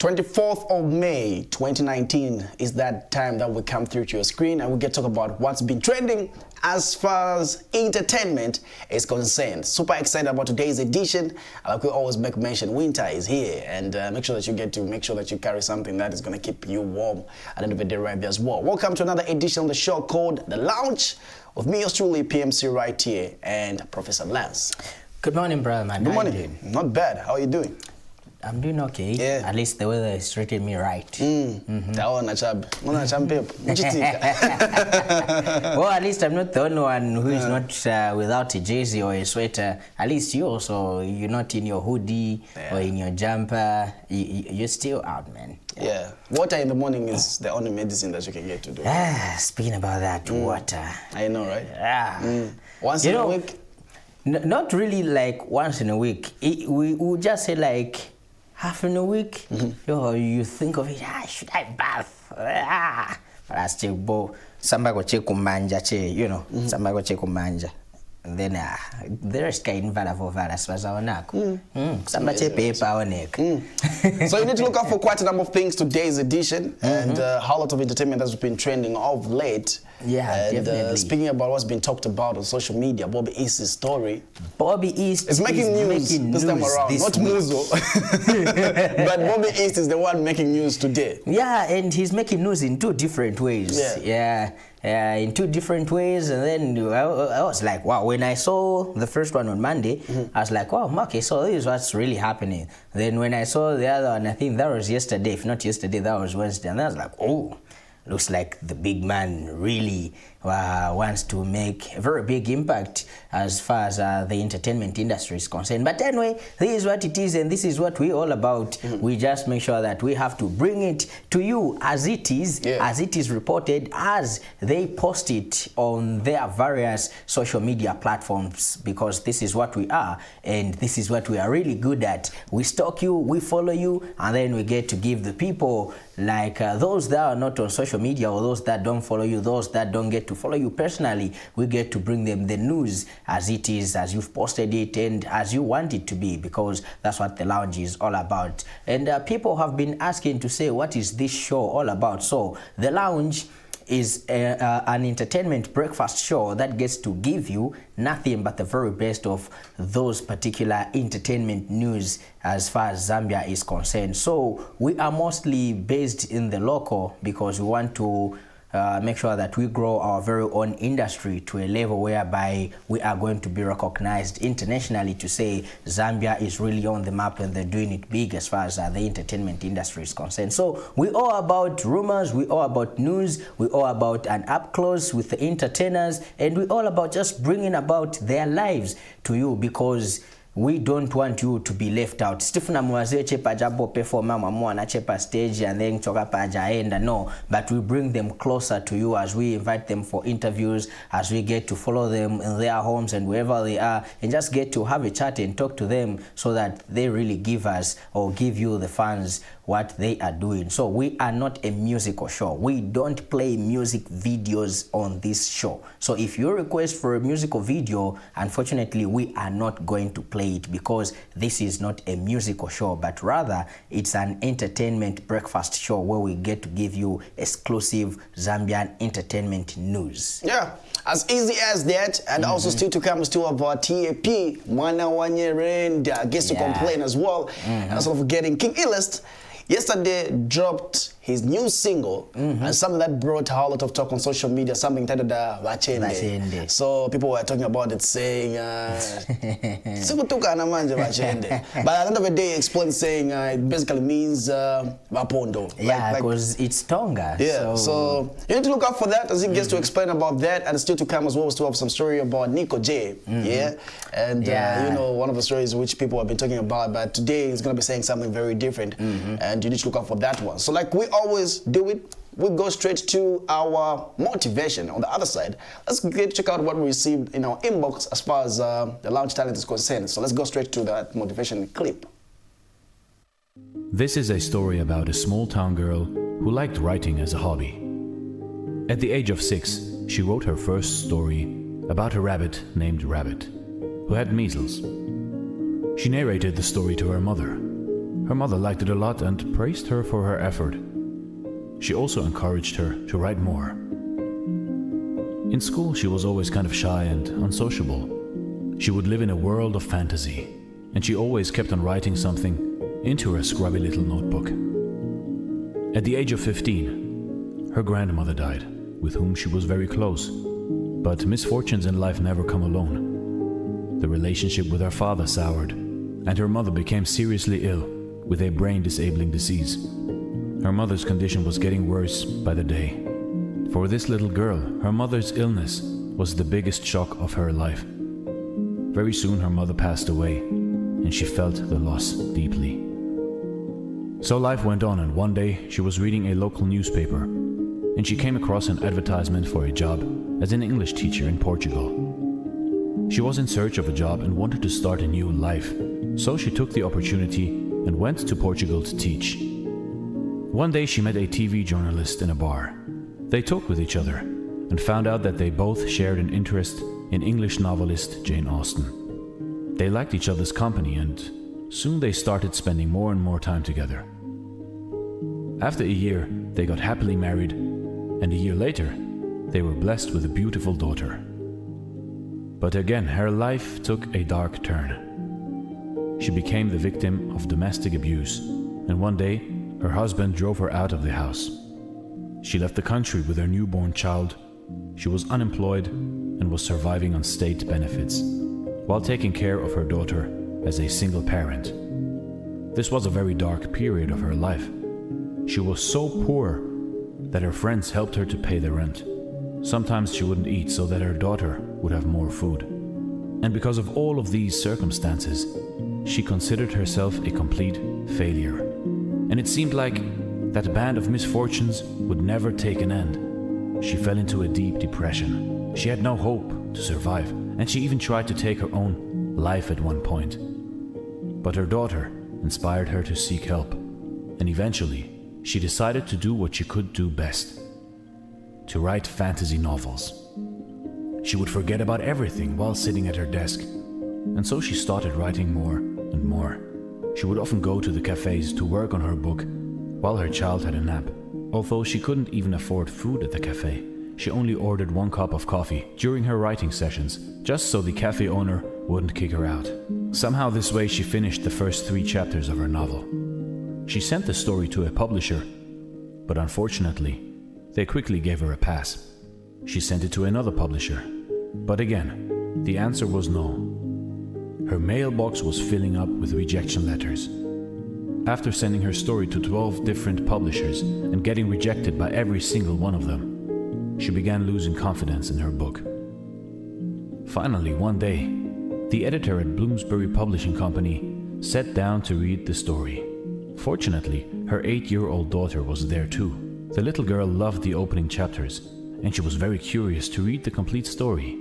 24th of May 2019 is that time that we come through to your screen and we get to talk about what's been trending as far as entertainment is concerned. Super excited about today's edition. Like we always make mention, winter is here, and make sure that you carry something that is going to keep you warm at the end of the day right there as well. Welcome to another edition of the show called The Lounge with me, yours truly, PMC right here, and Professor Lance. Good morning, brother man. Good morning. Not bad. How are you doing? I'm doing okay. Yeah. At least the weather is treating me right. Well, at least I'm not the only one who is not without a jersey or a sweater. At least you also, you're not in your hoodie or in your jumper. You're still out, man. Yeah. Water in the morning is the only medicine that you can get to do. Speaking about that, water. I know, right? Yeah. Once in a week? Not really like once in a week. We would just say like half in a week. You think of it, should I bath? But I still go, somebody go check kumanja, somebody go check kumanja. And then the rest can invalid as far as our neck. Somebody paper our neck. So you need to look out for quite a number of things today's edition, and how a lot of entertainment has been trending of late. Yeah, and, definitely. Speaking about what's been talked about on social media, Bobby East's story. Bobby East is making news this time around, not Muzo. But Bobby East is the one making news today. Yeah, and he's making news in two different ways. Yeah. In two different ways, and then I was like, wow, when I saw the first one on Monday, I was like, wow, okay, so this is what's really happening. Then when I saw the other one, I think that was yesterday, if not yesterday, that was Wednesday, and I was like, oh, looks like the big man really wants to make a very big impact as far as the entertainment industry is concerned. But anyway, this is what it is, and this is what we're all about. We just make sure that we have to bring it to you as it is reported, as they post it on their various social media platforms, because this is what we are, and this is what we are really good at. We stalk you, we follow you, and then we get to give the people like those that are not on social media, or those that don't follow you, those that don't get to follow you personally, we get to bring them the news as it is, as you've posted it, and as you want it to be, because that's what the lounge is all about. And people have been asking to say, what is this show all about? So the lounge is an entertainment breakfast show that gets to give you nothing but the very best of those particular entertainment news as far as Zambia is concerned. So we are mostly based in the local, because we want to make sure that we grow our very own industry to a level whereby we are going to be recognized internationally to say Zambia is really on the map and they're doing it big as far as the entertainment industry is concerned. So we all about rumors, we all about news, we all about an up close with the entertainers, and we all about just bringing about their lives to you, because we don't want you to be left out. Stephen Amwaze chepa jabo perform mwana chepa stage and then choka paja enda. No, but we bring them closer to you as we invite them for interviews, as we get to follow them in their homes and wherever they are, and just get to have a chat and talk to them, so that they really give us, or give you the fans, what they are doing. So we are not a musical show. We don't play music videos on this show. So if you request for a musical video, unfortunately we are not going to play it, because this is not a musical show, but rather it's an entertainment breakfast show where we get to give you exclusive Zambian entertainment news. Yeah, as easy as that. And also still to come to our TAP, Mwana Wanyerenda gets to complain as well. And also forgetting King Illest yesterday dropped his new single, and something that brought a whole lot of talk on social media, something titled Wachende. Wachende. So people were talking about it saying, "Sikutukana manje Wachende." But at the end of the day, he explained saying it basically means Wapondo. Yeah, because it's Tonga. Yeah, so you need to look out for that as he gets to explain about that, and still to come as well, we still have some story about Nico J. Yeah, and you know, one of the stories which people have been talking about, but today he's going to be saying something very different, and you need to look out for that one. So like we always do it, we go straight to our motivation. On the other side, let's check out what we received in our inbox as far as the Lounge Talent is concerned. So let's go straight to that motivation clip. This is a story about a small town girl who liked writing as a hobby. At the age of 6, she wrote her first story about a rabbit named Rabbit, who had measles. She narrated the story to her mother. Her mother liked it a lot and praised her for her effort. She also encouraged her to write more. In school, she was always kind of shy and unsociable. She would live in a world of fantasy, and she always kept on writing something into her scrubby little notebook. At the age of 15, her grandmother died, with whom she was very close. But misfortunes in life never come alone. The relationship with her father soured, and her mother became seriously ill with a brain-disabling disease. Her mother's condition was getting worse by the day. For this little girl, her mother's illness was the biggest shock of her life. Very soon her mother passed away, and she felt the loss deeply. So life went on, and one day she was reading a local newspaper, and she came across an advertisement for a job as an English teacher in Portugal. She was in search of a job and wanted to start a new life, so she took the opportunity and went to Portugal to teach. One day she met a TV journalist in a bar. They talked with each other and found out that they both shared an interest in English novelist Jane Austen. They liked each other's company, and soon they started spending more and more time together. After a year, they got happily married, and a year later, they were blessed with a beautiful daughter. But again, her life took a dark turn. She became the victim of domestic abuse, and one day, her husband drove her out of the house. She left the country with her newborn child. She was unemployed and was surviving on state benefits, while taking care of her daughter as a single parent. This was a very dark period of her life. She was so poor that her friends helped her to pay the rent. Sometimes she wouldn't eat so that her daughter would have more food. And because of all of these circumstances, she considered herself a complete failure. And it seemed like that band of misfortunes would never take an end. She fell into a deep depression. She had no hope to survive, and she even tried to take her own life at one point. But her daughter inspired her to seek help, and eventually she decided to do what she could do best: to write fantasy novels. She would forget about everything while sitting at her desk, and so she started writing more and more. She would often go to the cafes to work on her book while her child had a nap. Although she couldn't even afford food at the cafe, she only ordered 1 cup of coffee during her writing sessions, just so the cafe owner wouldn't kick her out. Somehow this way she finished the first 3 chapters of her novel. She sent the story to a publisher, but unfortunately, they quickly gave her a pass. She sent it to another publisher, but again, the answer was no. Her mailbox was filling up with rejection letters. After sending her story to 12 different publishers and getting rejected by every single one of them, she began losing confidence in her book. Finally, one day, the editor at Bloomsbury Publishing Company sat down to read the story. Fortunately, her 8-year-old daughter was there too. The little girl loved the opening chapters, and she was very curious to read the complete story.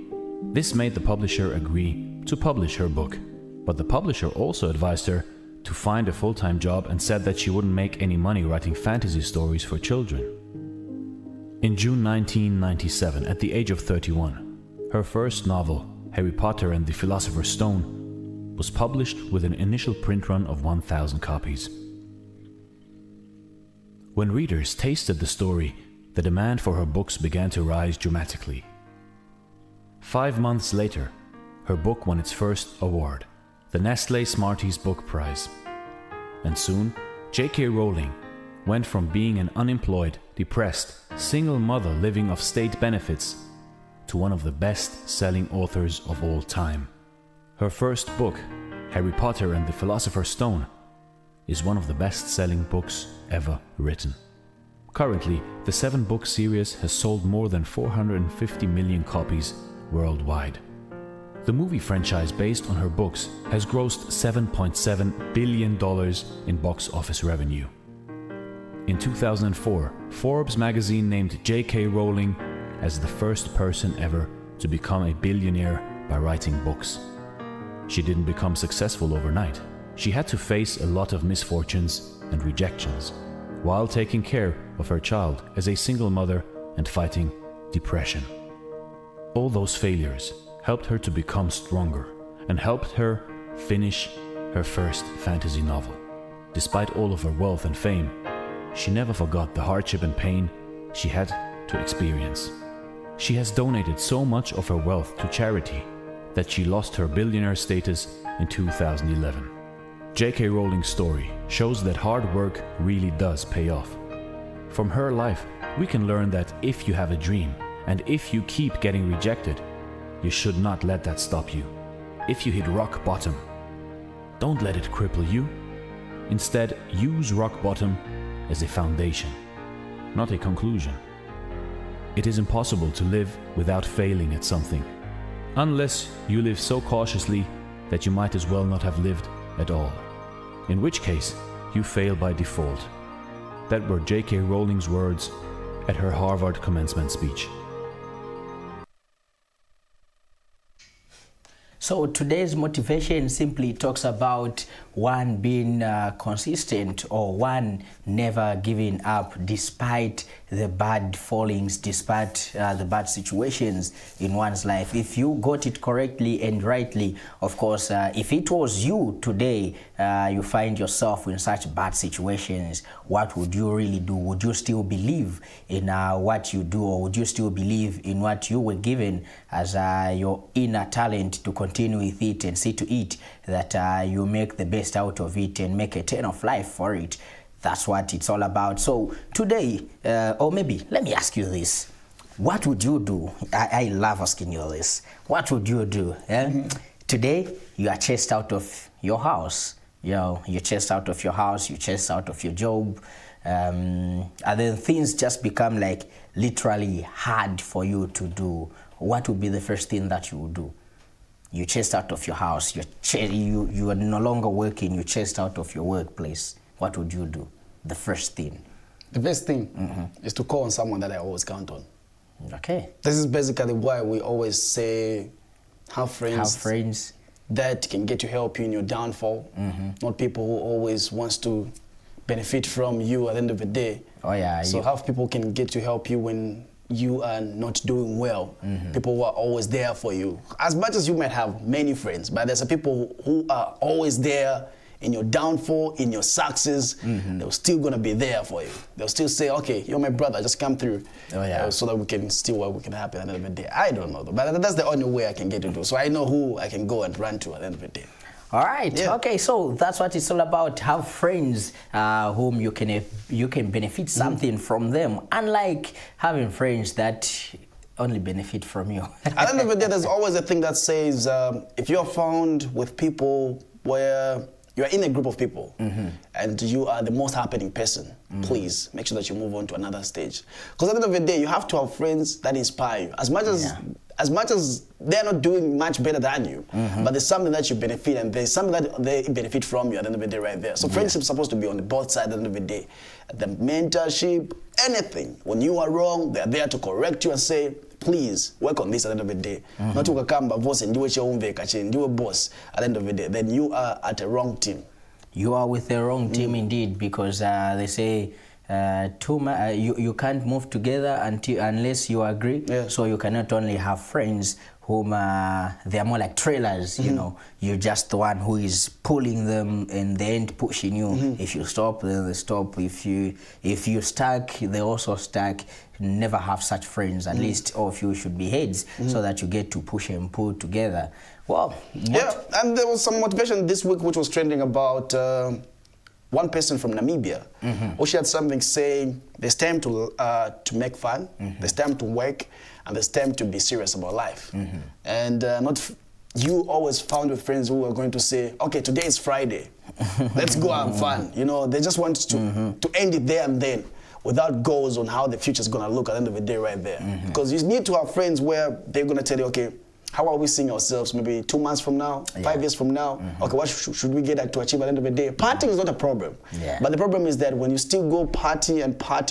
This made the publisher agree to publish her book, but the publisher also advised her to find a full-time job and said that she wouldn't make any money writing fantasy stories for children. In June 1997, at the age of 31, her first novel, Harry Potter and the Philosopher's Stone, was published with an initial print run of 1,000 copies. When readers tasted the story, the demand for her books began to rise dramatically. 5 months later, her book won its first award, the Nestlé Smarties Book Prize. And soon, J.K. Rowling, went from being an unemployed, depressed, single mother living off state benefits to one of the best-selling authors of all time. Her first book, Harry Potter and the Philosopher's Stone, is one of the best-selling books ever written. Currently, the 7-book series has sold more than 450 million copies worldwide. The movie franchise based on her books has grossed $7.7 billion in box office revenue. In 2004, Forbes magazine named J.K. Rowling as the first person ever to become a billionaire by writing books. She didn't become successful overnight. She had to face a lot of misfortunes and rejections, while taking care of her child as a single mother and fighting depression. All those failures helped her to become stronger and helped her finish her first fantasy novel. Despite all of her wealth and fame, she never forgot the hardship and pain she had to experience. She has donated so much of her wealth to charity that she lost her billionaire status in 2011. J.K. Rowling's story shows that hard work really does pay off. From her life, we can learn that if you have a dream and if you keep getting rejected, you should not let that stop you. If you hit rock bottom, don't let it cripple you. Instead, use rock bottom as a foundation, not a conclusion. It is impossible to live without failing at something, unless you live so cautiously that you might as well not have lived at all, in which case you fail by default. That were J.K. Rowling's words at her Harvard commencement speech. So today's motivation simply talks about one being consistent, or one never giving up despite the bad fallings, despite the bad situations in one's life. If you got it correctly and rightly, of course, if it was you today, you find yourself in such bad situations, what would you really do? Would you still believe in what you do, or would you still believe in what you were given as your inner talent to continue with it and see to it that you make the best out of it and make a turn of life for it? That's what it's all about. So today, or maybe let me ask you this. What would you do? I love asking you this. What would you do? Today, you are chased out of your house. You're chased out of your house, you're chased out of your job. And then things just become like literally hard for you to do. What would be the first thing that you would do? You're chased out of your house, you are no longer working, you're chased out of your workplace. What would you do? The first thing. The best thing is to call on someone that I always count on. Okay. This is basically why we always say have friends. Have friends. That can get to help you in your downfall. Not people who always wants to benefit from you at the end of the day. Oh yeah. So have people can get to help you when you are not doing well. People who are always there for you. As much as you might have many friends, but there's some people who are always there in your downfall, in your success. They're still gonna be there for you. They'll still say, okay, you're my brother, just come through. Oh yeah. So that we can still what we can happen at the end of the day. I don't know, but that's the only way I can get to do. So I know who I can go and run to at the end of the day. All right. Yeah. Okay. So that's what it's all about. Have friends whom you can benefit something from them, unlike having friends that only benefit from you. At the end of the day, there's always a thing that says if you're found with people where you're in a group of people and you are the most happening person, please make sure that you move on to another stage. Because at the end of the day, you have to have friends that inspire you. As much as they're not doing much better than you, but there's something that you benefit, and there's something that they benefit from you at the end of the day right there. So friendship is supposed to be on the both sides at the end of the day. The mentorship, anything. When you are wrong, they're there to correct you and say, please work on this at the end of the day. Not to come boss and do what your own vacation, do a boss at the end of the day. Then you are at a wrong team. You are with the wrong team indeed, because they say you can't move together unless you agree. Yeah. So you cannot only have friends whom they are more like trailers, you know. You're just the one who is pulling them and they ain't pushing you. If you stop, then they stop. If you stuck, they also stuck. Never have such friends. At least all of you should be heads, so that you get to push and pull together. Well, yeah, and there was some motivation this week which was trending about one person from Namibia who shared something saying there's time to make fun, there's time to work, and there's time to be serious about life. And you always found your friends who were going to say, okay, today is Friday, let's go have fun. You know, they just want to end it there and then, without goals on how the future is going to look at the end of the day right there. Because you need to have friends where they're going to tell you, okay, how are we seeing ourselves maybe 2 months from now, 5 years from now? Okay, what should we get to achieve at the end of the day? Partying is not a problem. But the problem is that when you still go party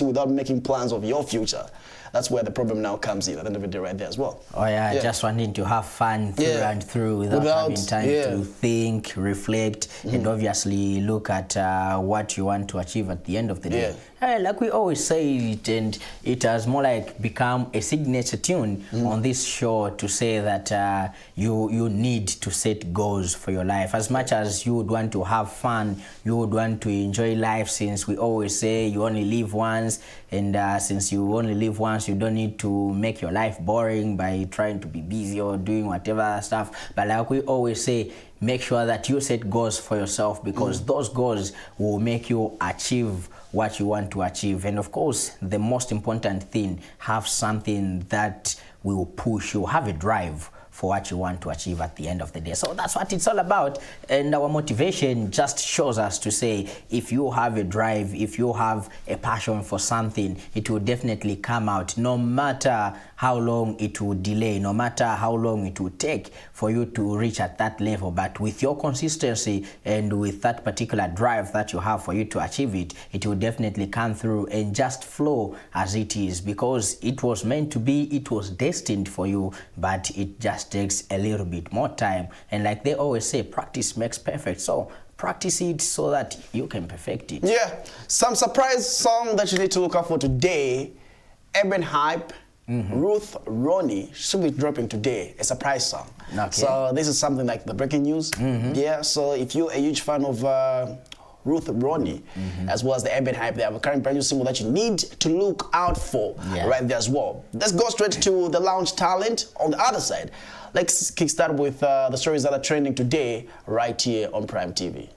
without making plans of your future, that's where the problem now comes in at the end of the day right there as well. Oh yeah, just wanting to have fun through and through without having time to think, reflect, and obviously look at what you want to achieve at the end of the day. Like we always say it, and it has more like become a signature tune on this show to say that you need to set goals for your life. As much as you would want to have fun, you would want to enjoy life, since we always say you only live once, and since you only live once, you don't need to make your life boring by trying to be busy or doing whatever stuff. But like we always say, make sure that you set goals for yourself, because those goals will make you achieve what you want to achieve. And of course, the most important thing, have something that will push you, have a drive for what you want to achieve at the end of the day. So that's what it's all about. And our motivation just shows us to say, if you have a drive, if you have a passion for something, it will definitely come out, no matter how long it will delay, no matter how long it will take for you to reach at that level. But with your consistency and with that particular drive that you have for you to achieve it, it will definitely come through and just flow as it is, because it was meant to be, it was destined for you, but it just takes a little bit more time. And like they always say, practice makes perfect. So practice it so that you can perfect it. Yeah, some surprise song that you need to look out for today. Urban Hype, Ruth Ronnie should be dropping today, a surprise song. So this is something like the breaking news. Yeah, so if you're a huge fan of Ruth Ronnie, as well as the Urban Hype, they have a current brand new single that you need to look out for right there as well. Let's go straight to the Lounge Talent on the other side. Let's kickstart with the stories that are trending today right here on Prime TV.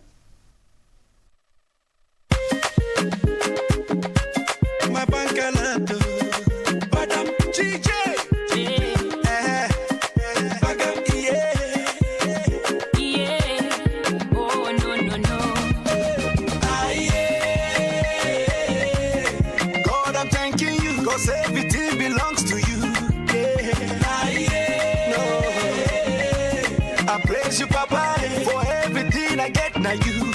Everything belongs to you. I praise you, Papa, for everything I get now you.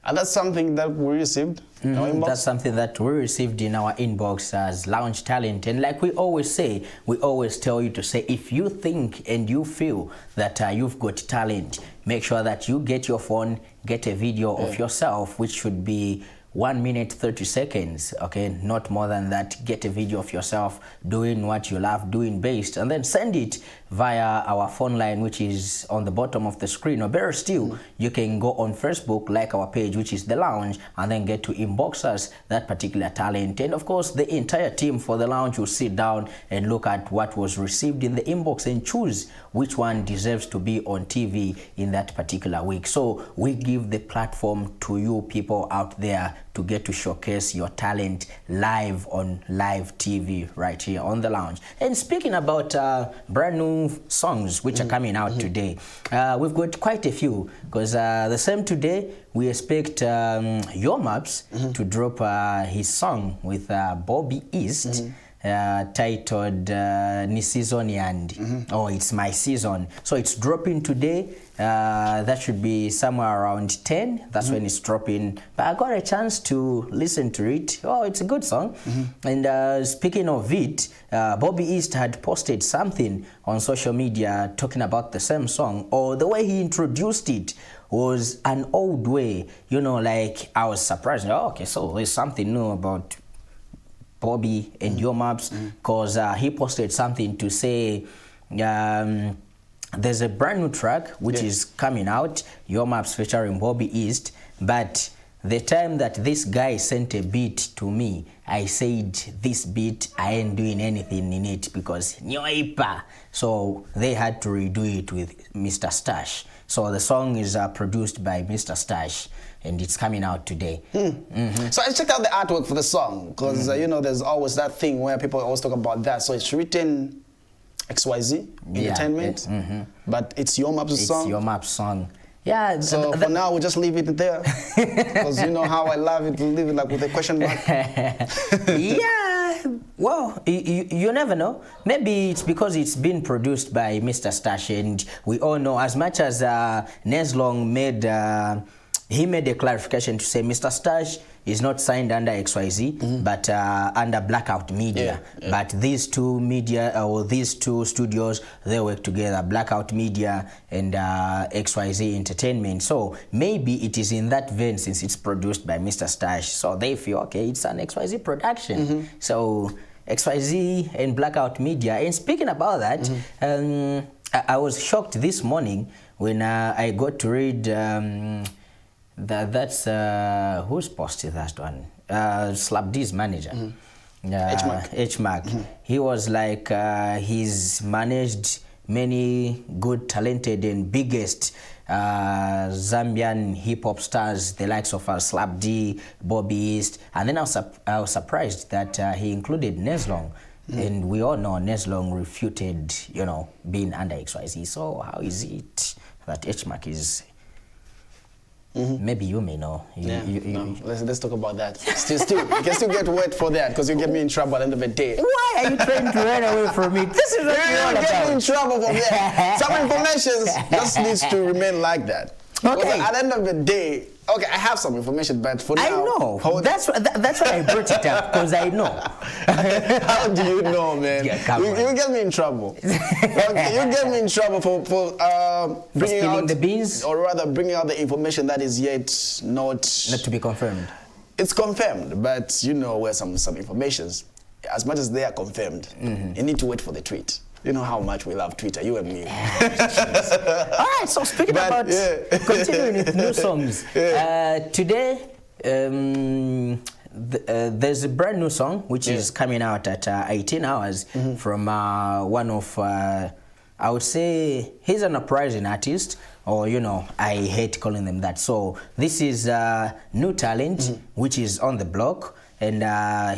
And that's something that we received in our inbox. That's something that we received in our inbox as Lounge Talent. And like we always say, we always tell you to say, if you think and you feel that you've got talent, make sure that you get your phone, get a video of yourself, which should be 1 minute 30 seconds, okay, not more than that. Get a video of yourself doing what you love, doing best, and then send it via our phone line, which is on the bottom of the screen. Or better still, you can go on Facebook, like our page, which is The Lounge, and then get to inbox us that particular talent. And of course, the entire team for The Lounge will sit down and look at what was received in the inbox and choose which one deserves to be on TV in that particular week. So we give the platform to you people out there to get to showcase your talent live on live TV right here on The Lounge. And speaking about brand new songs which are coming out today, we've got quite a few, because the same today we expect Yomaps to drop his song with Bobby East. Titled Ni Season Yandi, or It's My Season. So it's dropping today. That should be somewhere around 10. That's when it's dropping. But I got a chance to listen to it. Oh, it's a good song. And speaking of it, Bobby East had posted something on social media talking about the same song, or the way he introduced it was an old way. You know, like I was surprised. Oh, okay, so there's something new about Bobby and Yomaps, because he posted something to say there's a brand new track which is coming out, Yomaps featuring Bobby East, but the time that this guy sent a beat to me, I said, this beat, I ain't doing anything in it because nyoipa. So they had to redo it with Mr. Stash. So the song is produced by Mr. Stash, and it's coming out today. So I checked out the artwork for the song because you know there's always that thing where people always talk about that. So it's written XYZ Entertainment, but it's Yo Map's song. It's Yo Map's song. Yeah. So for now, we'll just leave it there because you know how I love it. Leave it like with a question mark. Yeah. Well, you never know. Maybe it's because it's been produced by Mr. Stash, and we all know as much as Neslong made. He made a clarification to say Mr. Stash is not signed under XYZ, but under Blackout Media. But these two media, or these two studios, they work together, Blackout Media and XYZ Entertainment. So maybe it is in that vein since it's produced by Mr. Stash. So they feel, okay, it's an XYZ production. So XYZ and Blackout Media. And speaking about that, I was shocked this morning when I got to read... That's who's posted that one? Slap D's manager, H-Mark. He was like he's managed many good, talented, and biggest Zambian hip hop stars, the likes of Slap D, Bobby East, and then I was surprised that he included Neslong. And we all know Neslong refuted, you know, being under XYZ. So how is it that H-Mark is? Maybe you may know. Let's talk about that. Still, you can still get wet for that because you get me in trouble at the end of the day. Why are you trying to run away from me? This is what you're all get about. me in trouble for that. Some information just needs to remain like that. Okay. At the end of the day, okay, I have some information, but for now, I know. That's why I brought it up, because I know. How do you know, man? Yeah, come on. You get me in trouble. Okay, you get me in trouble for bringing spilling out the beans, or rather bringing out the information that is yet not to be confirmed. It's confirmed, but you know where some informations, as much as they are confirmed, you need to wait for the tweet. You know how much we love Twitter, you and me. All right, so speaking about continuing with new songs, today there's a brand new song which is coming out at 18 hours from one of, I would say, he's an uprising artist, or you know, I hate calling them that. So this is new talent which is on the block. And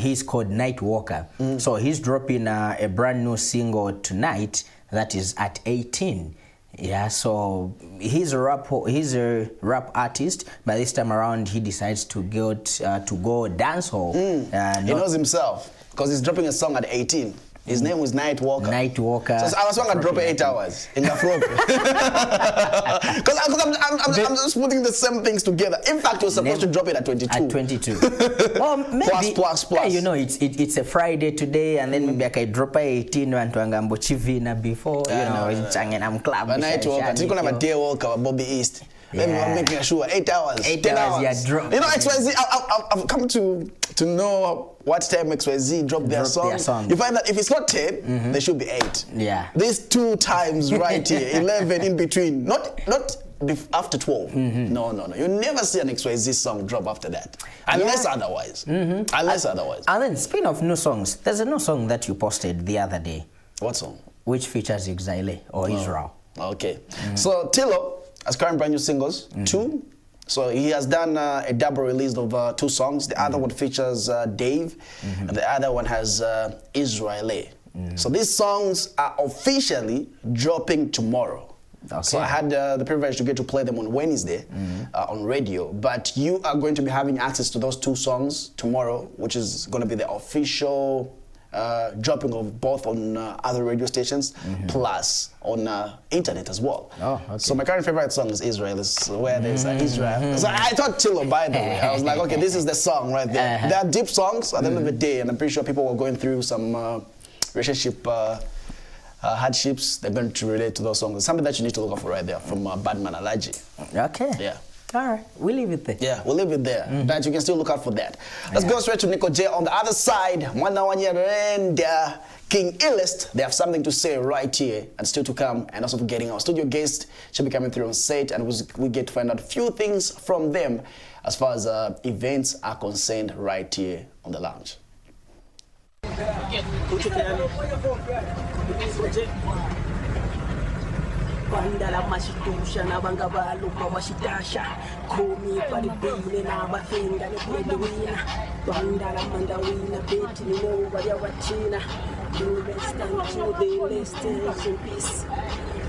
he's called Nightwalker. So he's dropping a brand new single tonight that is at 18. Yeah, so he's a rap artist, but this time around he decides to go dancehall. He knows himself because he's dropping a song at 18. His name was Nightwalker. Nightwalker. So I was going to drop 8 hours in the floor. Because I'm just putting the same things together. In fact, he was supposed to drop it at 22. At 22. Well, maybe, plus. Yeah, you know, it's a Friday today, and then maybe I can drop 18 and Angambo Chivina before, you know, in Changenham Club. But Nightwalker, you're going to have a day walker, Bobby East. Let me making sure 8 hours. 10 hours. Yeah, drop. You know, XYZ, I've come to know what time XYZ dropped their song. You find that if it's not 10, there should be 8. Yeah. These 2 times right here, 11 in between, not after 12. No. You never see an XYZ song drop after that, unless otherwise. Unless otherwise. And then, speaking of new songs, there's a new song that you posted the other day. What song? Which features Exile or Israel. Okay. So Tilo has current brand new singles, 2. So he has done a double release of 2 songs. The other one features Dave, and the other one has Israel. So these songs are officially dropping tomorrow. Okay. So I had the privilege to get to play them on Wednesday on radio. But you are going to be having access to those 2 songs tomorrow, which is going to be the official dropping of both on other radio stations plus on internet as well. Oh, okay. So my current favorite song is Israel. It's where there's Israel. So I thought Tilo, by the way. I was like, okay, this is the song right there. They are deep songs at the end of the day, and I'm pretty sure people were going through some relationship hardships. They're going to relate to those songs. It's something that you need to look out for right there from Badman Alaji. Okay. Yeah. All right, we leave it there. Yeah, we'll leave it there. But you can still look out for that. Let's go straight to Nico J. On the other side, Mwana Wanyere and King Illest, they have something to say right here and still to come. And also for getting our studio guest, she'll be coming through on set, and we get to find out a few things from them as far as events are concerned right here on the lounge. Bandala mashitusha na banga baluka washitasha komi paribine na bafinga ni kwedwina bandala mandawina beti ni no baya wachina you best and to the list in peace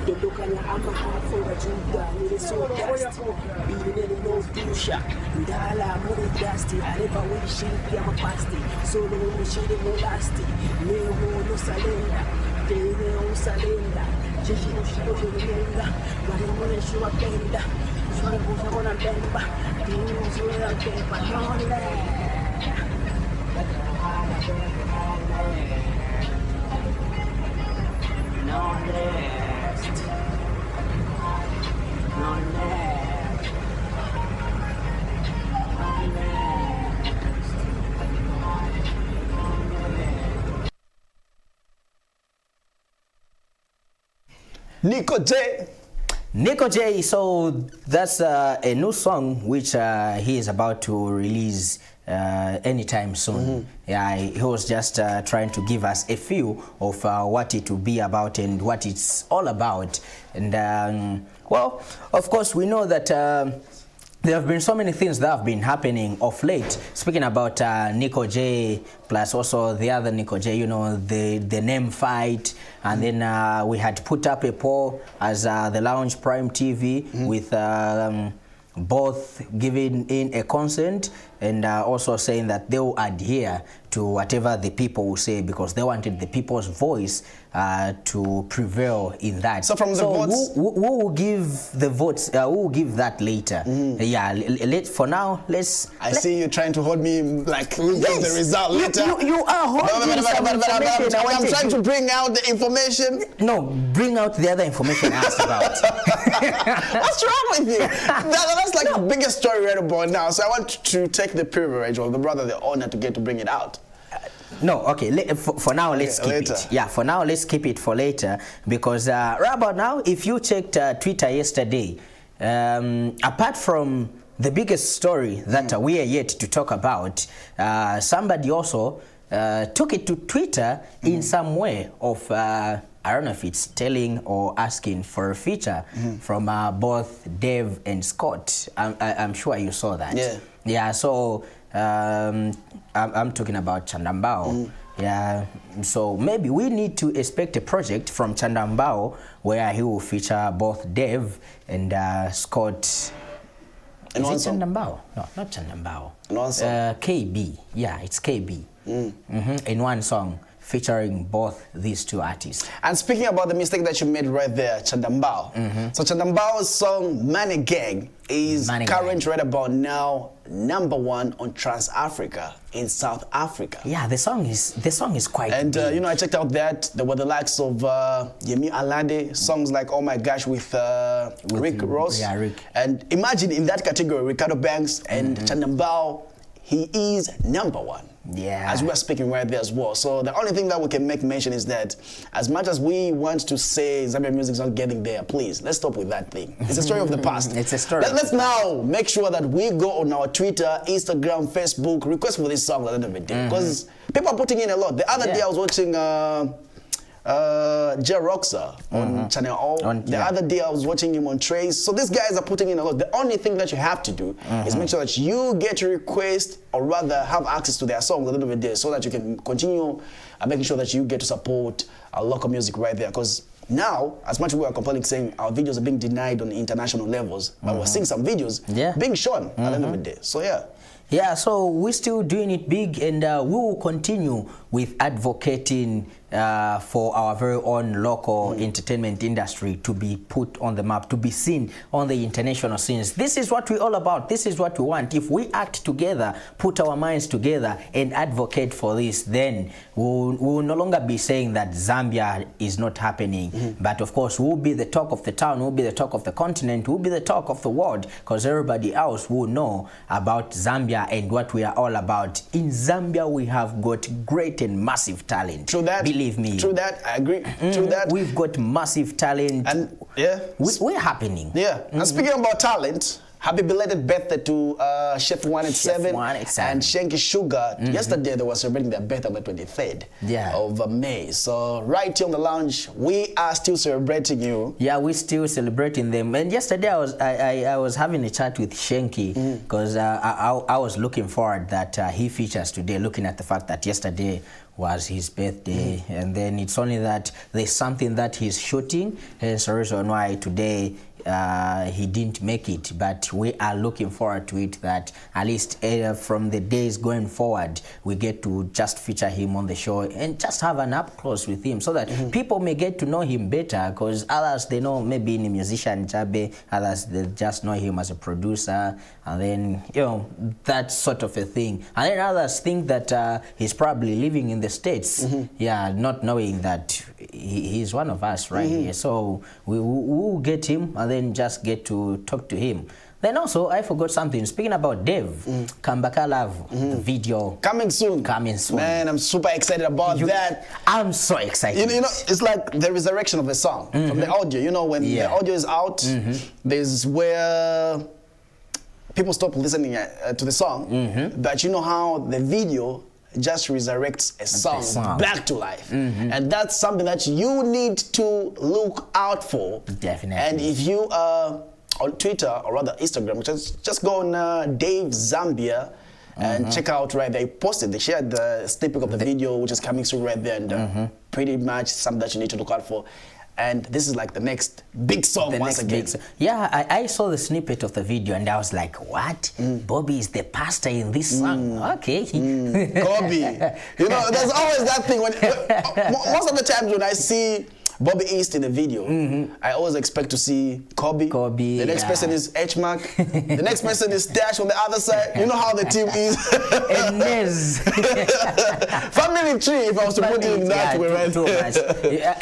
dodokanya ama hafu wa juda ni so dust bine ni no tusha ndala muri dusty areba wishi ya mapasti solo mushiri no lasti neho no salenda tene no salenda Chichi no shiro shirenda, Marimone shua benda, Shura busa ona bemba, Dino shura bemba, Nonde. Nico J. Nico J, so that's a new song which he is about to release anytime soon. Yeah, he was just trying to give us a feel of what it will be about and what it's all about. And well, of course, we know that there have been so many things that have been happening of late. Speaking about Nico J, plus also the other Nico J, you know, the name fight, and then we had put up a poll as the Lounge Prime TV with both giving in a consent and also saying that they will adhere to whatever the people will say because they wanted the people's voice to prevail in that. So from the votes, who will give the votes? Who will give that later? Yeah, for now, let's. I see you trying to hold me like we'll give the result later. You are holding some information. I'm trying to bring out the information. No, bring out the other information I asked about. What's wrong with you? That's like the biggest story right about now. So I want to take the privilege of the brother, the honor to get to bring it out. No, okay, for now, let's keep later. it. Yeah, for now, let's keep it for later because right about now, if you checked Twitter yesterday, apart from the biggest story that we are yet to talk about, somebody also took it to Twitter in some way of, I don't know if it's telling or asking for a feature from both Dave and Scott. I'm sure you saw that. Yeah. Yeah, so I'm talking about Chandambao. Yeah, so maybe we need to expect a project from Chandambao where he will feature both Dave and Scott. And Is it Chandambao? No, not Chandambao. KB. Yeah, it's KB. In one song featuring both these two artists. And speaking about the mistake that you made right there, Chandambao. So Chandambao's song Money Gang is current right about now #1 on Trans Africa in South Africa. Yeah, the song is quite and big. you know, I checked out that there were the likes of Yemi Alade, songs like Oh My Gosh with Rick Ross. Yeah, Rick. And imagine in that category, Ricardo Banks and Chandambao, he is #1. Yeah. As we are speaking right there as well. So the only thing that we can make mention is that as much as we want to say Zambian music is not getting there, please, let's stop with that thing. It's a story of the past. It's a story. Let's now make sure that we go on our Twitter, Instagram, Facebook, request for this song at the end of the day. Because people are putting in a lot. The other day I was watching J-Roxa on Channel O. The other day I was watching him on Trace. So these guys are putting in a lot. The only thing that you have to do is make sure that you get a request or rather have access to their songs at the end of the day so that you can continue making sure that you get to support our local music right there. Because now, as much as we are complaining saying our videos are being denied on international levels, but we're seeing some videos being shown at the end of the day. So yeah. Yeah, so we're still doing it big and we will continue with advocating for our very own local entertainment industry to be put on the map, to be seen on the international scenes. This is what we're all about. This is what we want. If we act together, put our minds together and advocate for this, then we'll no longer be saying that Zambia is not happening. But of course, we'll be the talk of the town, we'll be the talk of the continent, we'll be the talk of the world, because everybody else will know about Zambia and what we are all about. In Zambia, we have got great and massive talent. True that. Believe me. True that. I agree. True that. We've got massive talent. And yeah. We're happening. Yeah. And speaking about talent, happy belated birthday to Chef 187 and Shanky Sugar. Yesterday they were celebrating their birthday on the 23rd of May. So right here on the lounge, we are still celebrating you. Yeah, we're still celebrating them. And yesterday I was having a chat with Shanky because I was looking forward that he features today, looking at the fact that yesterday was his birthday, and then it's only that there's something that he's shooting, hence the reason why today he didn't make it, but we are looking forward to it, that at least from the days going forward we get to just feature him on the show and just have an up close with him, so that people may get to know him better, because others, they know maybe in a musician Jabe, others they just know him as a producer, and then that sort of a thing, and then others think that he's probably living in the States, not knowing that he's one of us right here. So we will get him and then just get to talk to him. Then also, I forgot something. Speaking about Dev, Kambaka Love, the video. Coming soon. Coming soon. Man, I'm super excited about that. I'm so excited. You know, it's like the resurrection of a song from the audio. You know, when the audio is out, there's where people stop listening to the song. But you know how the video just resurrects a song back to life. And that's something that you need to look out for. Definitely. And if you are on Twitter, or rather Instagram, just go on Dave Zambia and check out right there. They shared the snippet of the video, which is coming soon right there, and pretty much something that you need to look out for. And this is like the next big song once again. Yeah, I saw the snippet of the video and I was like, what? Bobby is the pastor in this song? Okay. Kobe. You know, there's always that thing. When most of the times when I see Bobby East in the video, I always expect to see Kobe. The next person is H-Mark. The next person is Stash on the other side. You know how the team is. And Nez. Family tree, if I was to put it in that way, right? Too much.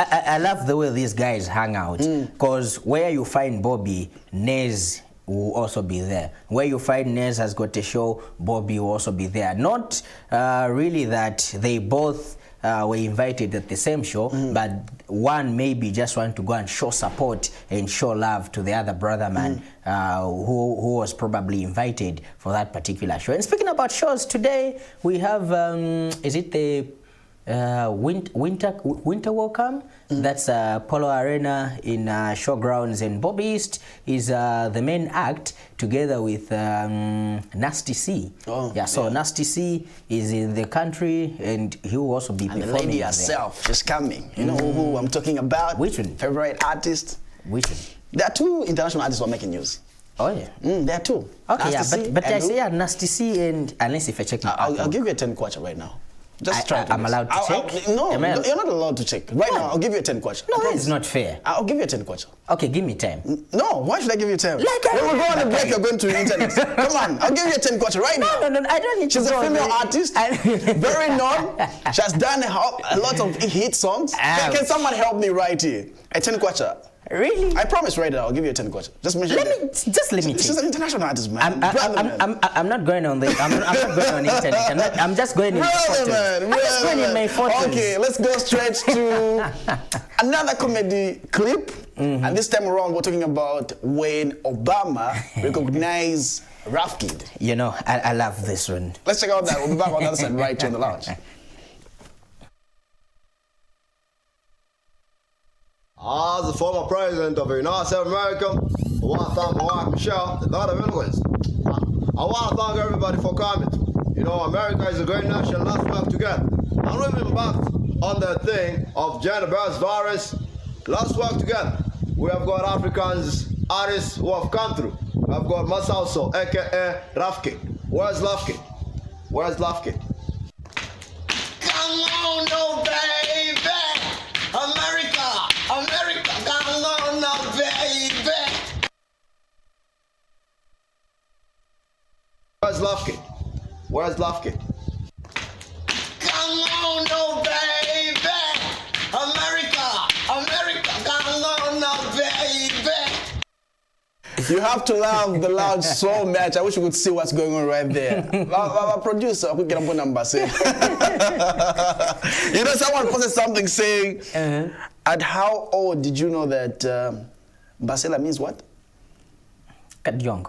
I love the way these guys hang out, because where you find Bobby, Nez will also be there. Where you find Nez has got a show, Bobby will also be there. Not really that they both were invited at the same show, but one maybe just want to go and show support and show love to the other brother man who was probably invited for that particular show. And speaking about shows, today we have, is it the Winter Welcome? That's Polo Arena in Showgrounds, and Bobby East is the main act together with Nasty C. So Nasty C is in the country and he will also be performing. And the lady herself, she's coming. You know who I'm talking about? Which one? Favorite artist? Which one? There are two international artists who are making news. Oh yeah. There are two. Okay, but I say Nasty C, and unless if I check my I'll give you a 10 kwacha right now. Just try to. I'm allowed to check? No, you're not allowed to check. Right now, I'll give you a 10 kwacha. No, it's not fair. I'll give you a 10 kwacha. Okay, give me 10. No, why should I give you 10? When we go on the break, you're going to the internet. Come on, I'll give you a 10 kwacha right now. No, I don't need to. She's a female artist, very known. She has done a lot of hit songs. Can someone help me right here? A 10 kwacha. Really? I promise right now, I'll give you a 10 kwacha. Just mention let me. She's an international artist, man. I'm not going on the. I'm not going on the internet. I'm just going in my photos. I'm just going in my photos. Okay, let's go straight to another comedy clip. And this time around, we're talking about when Obama recognized Rough Kid. You know, I love this one. Let's check out that. We'll be back on the other side right here on the lounge. As the former president of the United States of America, I want to thank my wife Michelle, the lot of influence. I want to thank everybody for coming. You know, America is a great nation, let's work together. I'm really back on the thing of gender-based violence. Let's work together. We have got Africans, artists who have come through. We have got Masauso, aka Rafkin. Where's Rafkin? Where's Rafkin? Come on, no baby. Love Kid? Where's Love Kid? Come on, no baby, America, come on, no baby. You have to love the loud so much. I wish you could see what's going on right there. Our producer, we get a number say. You know, someone posted something saying, at how old did you know that Basela means what? Young.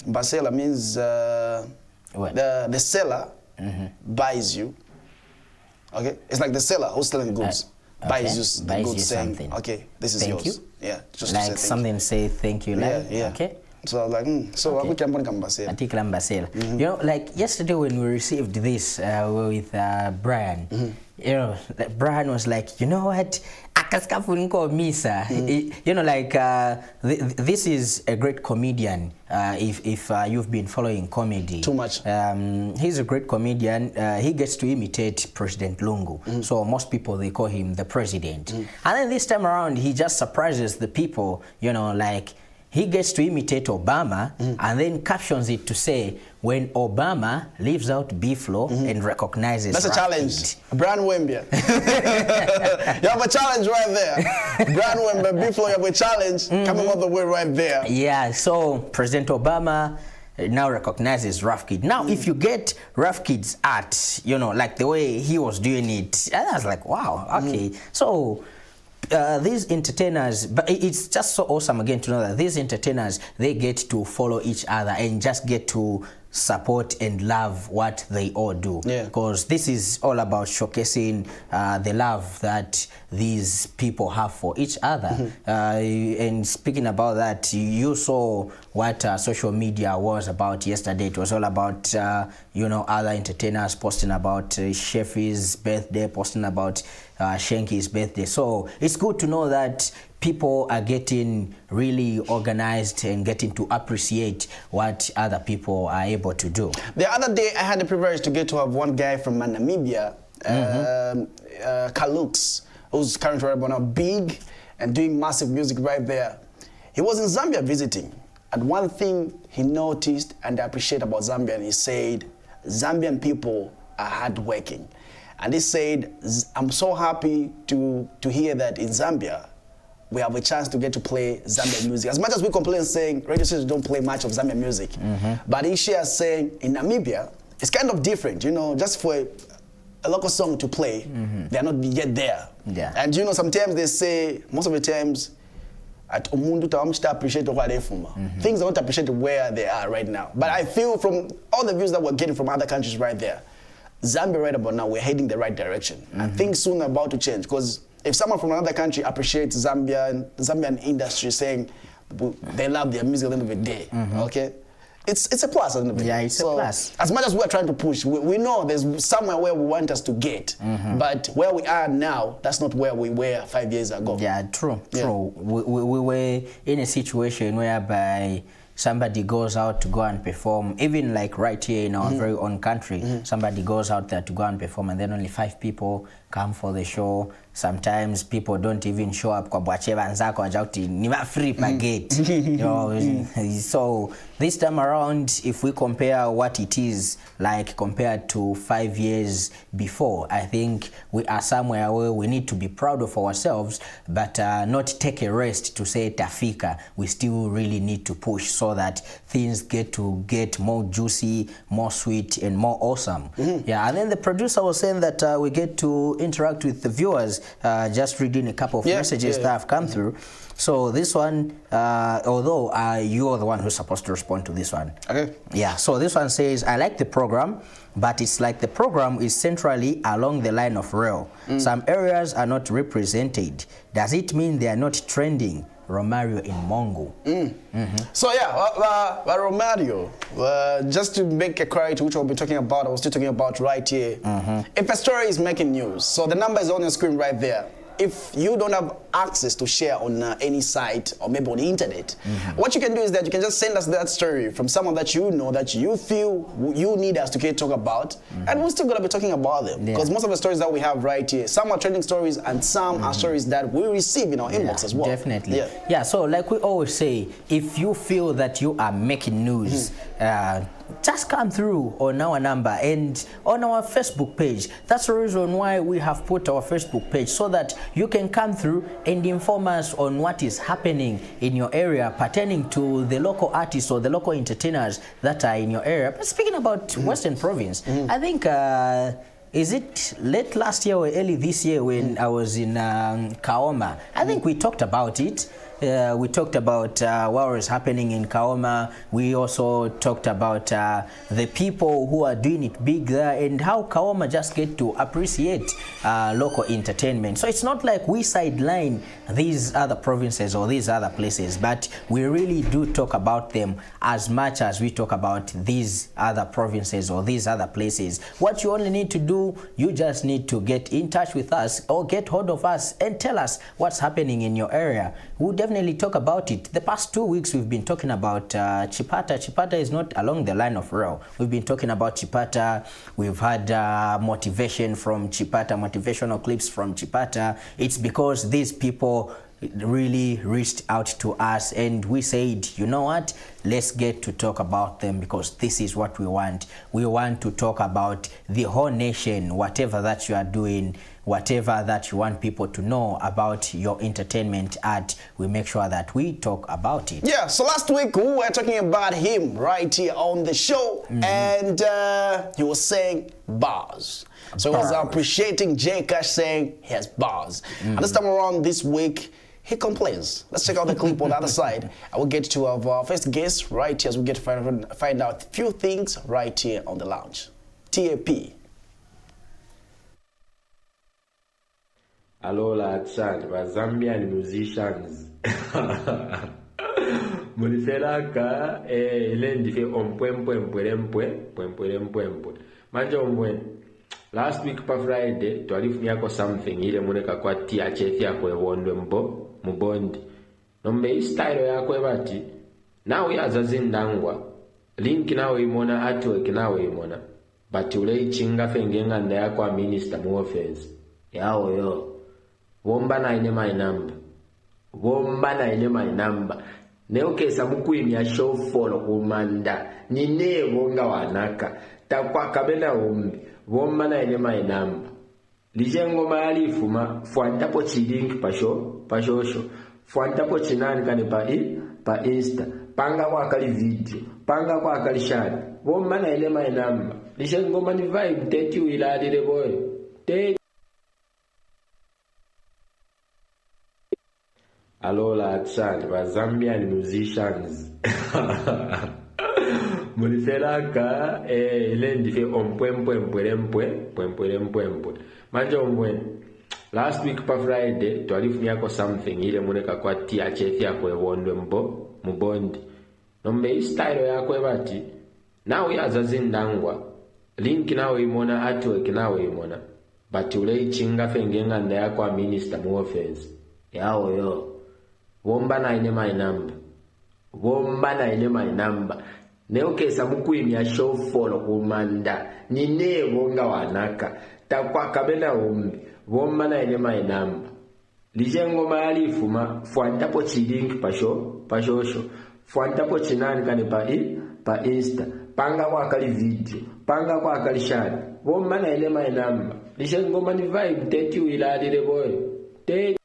Basela means What? the seller buys you. Okay, it's like the seller who's selling goods buys you the Buys goods, you saying, something. okay, this is Thank yours. you? Yeah, just Like to say thank something say thank you. you. Like, Yeah. Okay. So I was like, so Okay. I can Basela. Atikla Mbasela. You know, like yesterday when we received this with Brian, you know, like Brian was like, you know what? Akaskafunko Misa. You know, like this is a great comedian. If you've been following comedy, Too much. He's a great comedian. He gets to imitate President Lungu. So most people, they call him the president. And then this time around, he just surprises the people. You know, like. He gets to imitate Obama and then captions it to say, when Obama leaves out Biflo and recognizes That's a Rap challenge. Kid." Brian Wembia. You have a challenge right there. Brian Wembia, before you have a challenge coming all the way right there. Yeah, so President Obama now recognizes Rap Kid. Now, if you get Rap Kid's art, you know, like the way he was doing it, I was like, wow, okay. So these entertainers, but it's just so awesome again to know that these entertainers, they get to follow each other and just get to support and love what they all do. Yeah. Because this is all about showcasing the love that these people have for each other. And speaking about that, you saw what social media was about yesterday. It was all about, you know, other entertainers posting about Sheffy's birthday, posting about Shanky's birthday. So it's good to know that people are getting really organized and getting to appreciate what other people are able to do. The other day, I had the privilege to get to have one guy from Namibia, Kalux, who's currently right now big and doing massive music right there. He was in Zambia visiting, and one thing he noticed and I appreciate about Zambia, and he said, Zambian people are hardworking. And he said, I'm so happy to hear that in Zambia, we have a chance to get to play Zambian music. As much as we complain saying radio stations don't play much of Zambian music, but he shares saying in Namibia, it's kind of different, you know, just for a local song to play, they're not yet there. Yeah. And you know, sometimes they say, most of the times, at Omundu Tawamshita appreciate where they from. Things don't appreciate where they are right now. But I feel from all the views that we're getting from other countries right there, Zambia right about now, we're heading the right direction. And things soon are about to change, because if someone from another country appreciates Zambian industry, saying they love their music at the end of the day, okay? It's a plus at the end of the day. Yeah, it's a plus. As much as we're trying to push, we know there's somewhere where we want us to get, but where we are now, that's not where we were 5 years ago. Yeah, true. Yeah. We were in a situation whereby somebody goes out to go and perform, even like right here in our very own country, somebody goes out there to go and perform, and then only 5 people come for the show. Sometimes people don't even show up kwa bwacheva nzako ajauti ni free per gate. You know, so this time around, if we compare what it is like compared to 5 years before, I think we are somewhere where we need to be proud of ourselves, but not take a rest to say tafika. We still really need to push so that things get more juicy, more sweet, and more awesome. Yeah, and then the producer was saying that we get to interact with the viewers. Just reading a couple of messages that have come through. So this one, although you're the one who's supposed to respond to this one. Okay. Yeah, so this one says, I like the program, but it's like the program is centrally along the line of rail. Some areas are not represented. Does it mean they are not trending? Romario in Mongo. So yeah, Romario, just to make a clarity, which I'll be talking about, I was still talking about right here. If a story is making news, so the number is on your screen right there. If you don't have access to share on any site or maybe on the internet, what you can do is that you can just send us that story from someone that you know that you feel you need us to talk about, and we're still going to be talking about them. Because most of the stories that we have right here, some are trending stories and some are stories that we receive in our inbox as well. Definitely. Yeah, so like we always say, if you feel that you are making news, just come through on our number and on our Facebook page. That's the reason why we have put our Facebook page, so that you can come through and inform us on what is happening in your area pertaining to the local artists or the local entertainers that are in your area. But speaking about Western Province, I think is it late last year or early this year when I was in Kaoma? I think we talked about it. We talked about what was happening in Kaoma. We also talked about the people who are doing it big there and how Kaoma just get to appreciate local entertainment. So it's not like we sideline these other provinces or these other places, but we really do talk about them as much as we talk about these other provinces or these other places. What you only need to do, you just need to get in touch with us or get hold of us and tell us what's happening in your area. We'll definitely talk about it. The past 2 weeks we've been talking about Chipata. Chipata is not along the line of rail. We've been talking about Chipata. We've had motivation from Chipata, motivational clips from Chipata. It's because these people really reached out to us and we said, you know what, let's get to talk about them because this is what we want. We want to talk about the whole nation, whatever that you are doing, whatever that you want people to know about your entertainment art, we make sure that we talk about it. Yeah, so last week we were talking about him right here on the show, and he was saying bars. So he was appreciating J Cash saying he has bars. And this time around this week, he complains. Let's check out the clip on the other side. I will get to our first guest right here as we get to find out a few things right here on the lounge. TAP. Alola Chad, Zambian musicians. Mulifelaka, lendife ompwempwempwempwe. Manja ombwen. Last week pa Friday, twalifunyako something ile muleka kwa THF yako ewondwe mubondi. Nombe style yako ebati. Nawe azazindangwa. Link nawe imona, artwork nawe imona. But ule chinga fengenga nda yako a minister mu offense. Yao yo. Womba na ine my number. Womba na ine my number. Neokesa mukuimya show follow kumanda. Nine wonga wanaka. Takwa kabena umbi. Womba na ine my number. Lijengo maali fuma. Fuantapo chilink pashosho. Fuantapo chinani kane pa insta. Panga kwa akali video. Panga kwa akali shani. Womba na ine my number. Lijengo mani vibe. Teti uiladi de boy. Teti. Alola Chad, Zambian musicians. Mulifelaka, lendife ompwempwempwempwe. Manja ombwen. Last week pa Friday, twalifunyako something ile muleka kwa THF yako ewondwe mubondi. Nombe style yako ebati. Nawe azazindangwa. Link nawe imona, artwork nawe imona. But ule chinga fengenga nda yako a minister mu offense. Yao yo. Womba na ine my number. Womba na ine my number. Neokesa mukuimya show follow kumanda. Nine wonga wanaka. Takwa kabena umbi. Womba na ine my number. Lijengo maali fuma. Fuantapo chilink pashosho. Fuantapo chinani kane pa insta. Panga kwa akali video. Panga kwa akali shani. Womba na ine my number. Lijengo mani vibe. Teti uiladi de boy. Teti.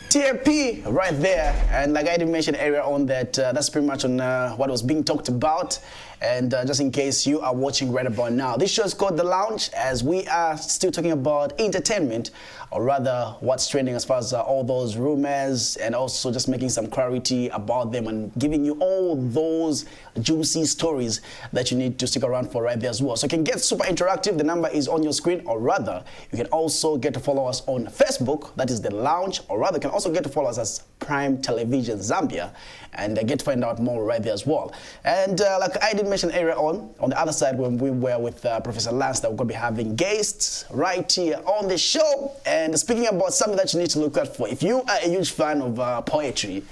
TAP right there, and like I did mention earlier on that that's pretty much on what was being talked about. And just in case you are watching right about now, this show is called The Lounge, as we are still talking about entertainment, or rather what's trending as far as all those rumors, and also just making some clarity about them and giving you all those juicy stories that you need to stick around for right there as well. So you can get super interactive. The number is on your screen, or rather you can also get to follow us on Facebook, that is The Lounge, or rather you can also get to follow us as Prime Television Zambia, and get to find out more right there as well. And like I did mention earlier on the other side, when we were with Professor Lance, that we're going to be having guests right here on the show. And speaking about something that you need to look out for, if you are a huge fan of poetry,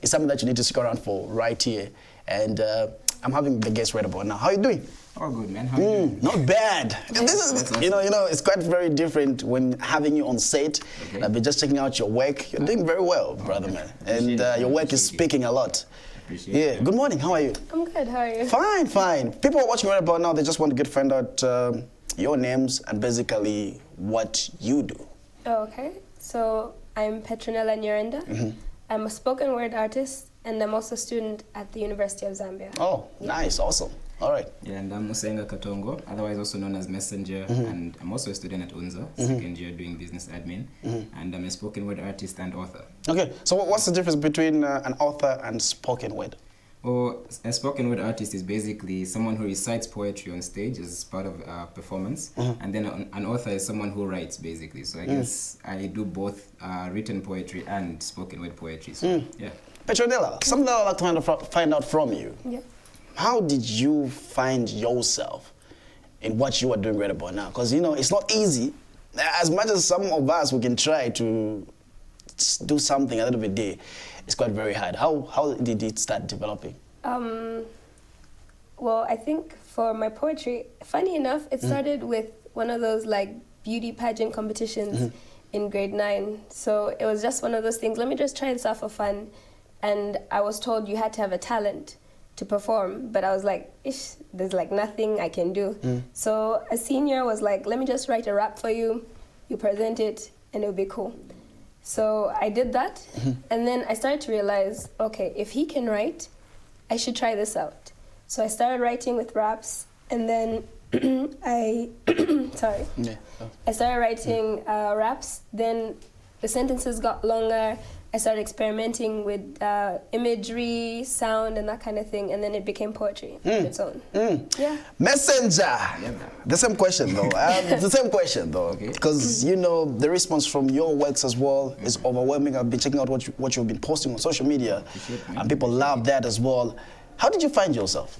it's something that you need to stick around for right here. And I'm having the guest right about now. How are you doing? Oh, good, man. How are you doing? Not bad. This is, you know, it's quite very different when having you on set. Okay. I've been just checking out your work. You're doing very well, brother, man. And your work is speaking a lot. Appreciate Yeah. it. Good morning. How are you? I'm good. How are you? Fine, fine. People are watching right about now. They just want to find out your names and basically what you do. Oh, okay. So I'm Petronella Nyarenda. I'm a spoken word artist, and I'm also a student at the University of Zambia. Oh, nice, awesome. All right. Yeah, and I'm Musenga Katongo, otherwise also known as Messenger, and I'm also a student at UNZA, second year doing business admin, and I'm a spoken word artist and author. Okay. So what's the difference between an author and spoken word? Well, a spoken word artist is basically someone who recites poetry on stage as part of a performance, and then an author is someone who writes basically. So I guess I do both written poetry and spoken word poetry. So yeah. Petronella, something that I'd like to find out from you. Yeah. How did you find yourself in what you are doing right about now? Because, you know, it's not easy. As much as some of us, we can try to do something a little bit there, it's quite very hard. How did it start developing? Well, I think for my poetry, funny enough, it started with one of those like beauty pageant competitions in grade 9. So it was just one of those things. Let me just try this out for fun. And I was told you had to have a talent to perform, but I was like, ish, there's like nothing I can do. So a senior was like, let me just write a rap for you, you present it, and it'll be cool. So I did that, and then I started to realize, okay, if he can write, I should try this out. So I started writing with raps, and then I started writing raps, then the sentences got longer. I started experimenting with imagery, sound, and that kind of thing, and then it became poetry on its own. Yeah. Messenger. The same question though. Because you know the response from your works as well is overwhelming. I've been checking out what you've been posting on social media, and people love that as well. How did you find yourself?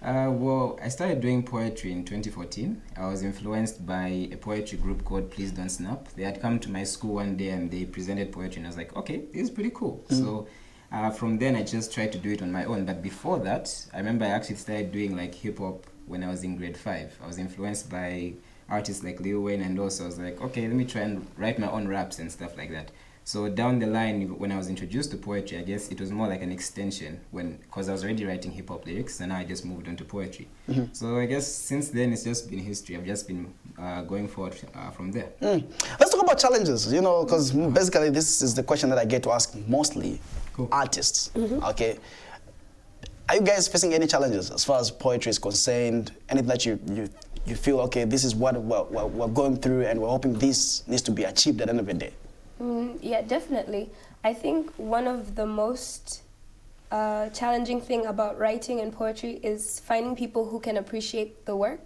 Well, I started doing poetry in 2014. I was influenced by a poetry group called Please Don't Snap. They had come to my school one day and they presented poetry, and I was like, okay, this is pretty cool. So from then I just tried to do it on my own. But before that, I remember I actually started doing like hip hop when I was in grade 5. I was influenced by artists like Lil Wayne, and also I was like, okay, let me try and write my own raps and stuff like that. So down the line, when I was introduced to poetry, I guess it was more like an extension because I was already writing hip-hop lyrics, and now I just moved on to poetry. So I guess since then, it's just been history. I've just been going forward from there. Let's talk about challenges, you know, because basically this is the question that I get to ask mostly artists, okay? Are you guys facing any challenges as far as poetry is concerned? Anything that you feel, okay, this is what we're going through and we're hoping this needs to be achieved at the end of the day? Yeah, definitely. I think one of the most challenging thing about writing and poetry is finding people who can appreciate the work.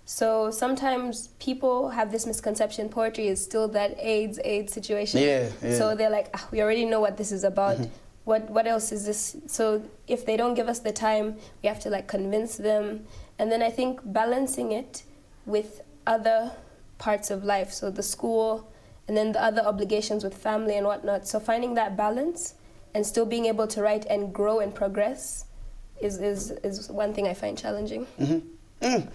So sometimes people have this misconception poetry is still that AIDS situation. Yeah. So they're like, we already know what this is about. What else is this? So if they don't give us the time, we have to like convince them. And then I think balancing it with other parts of life, so the school, and then the other obligations with family and whatnot. So finding that balance and still being able to write and grow and progress is one thing I find challenging. The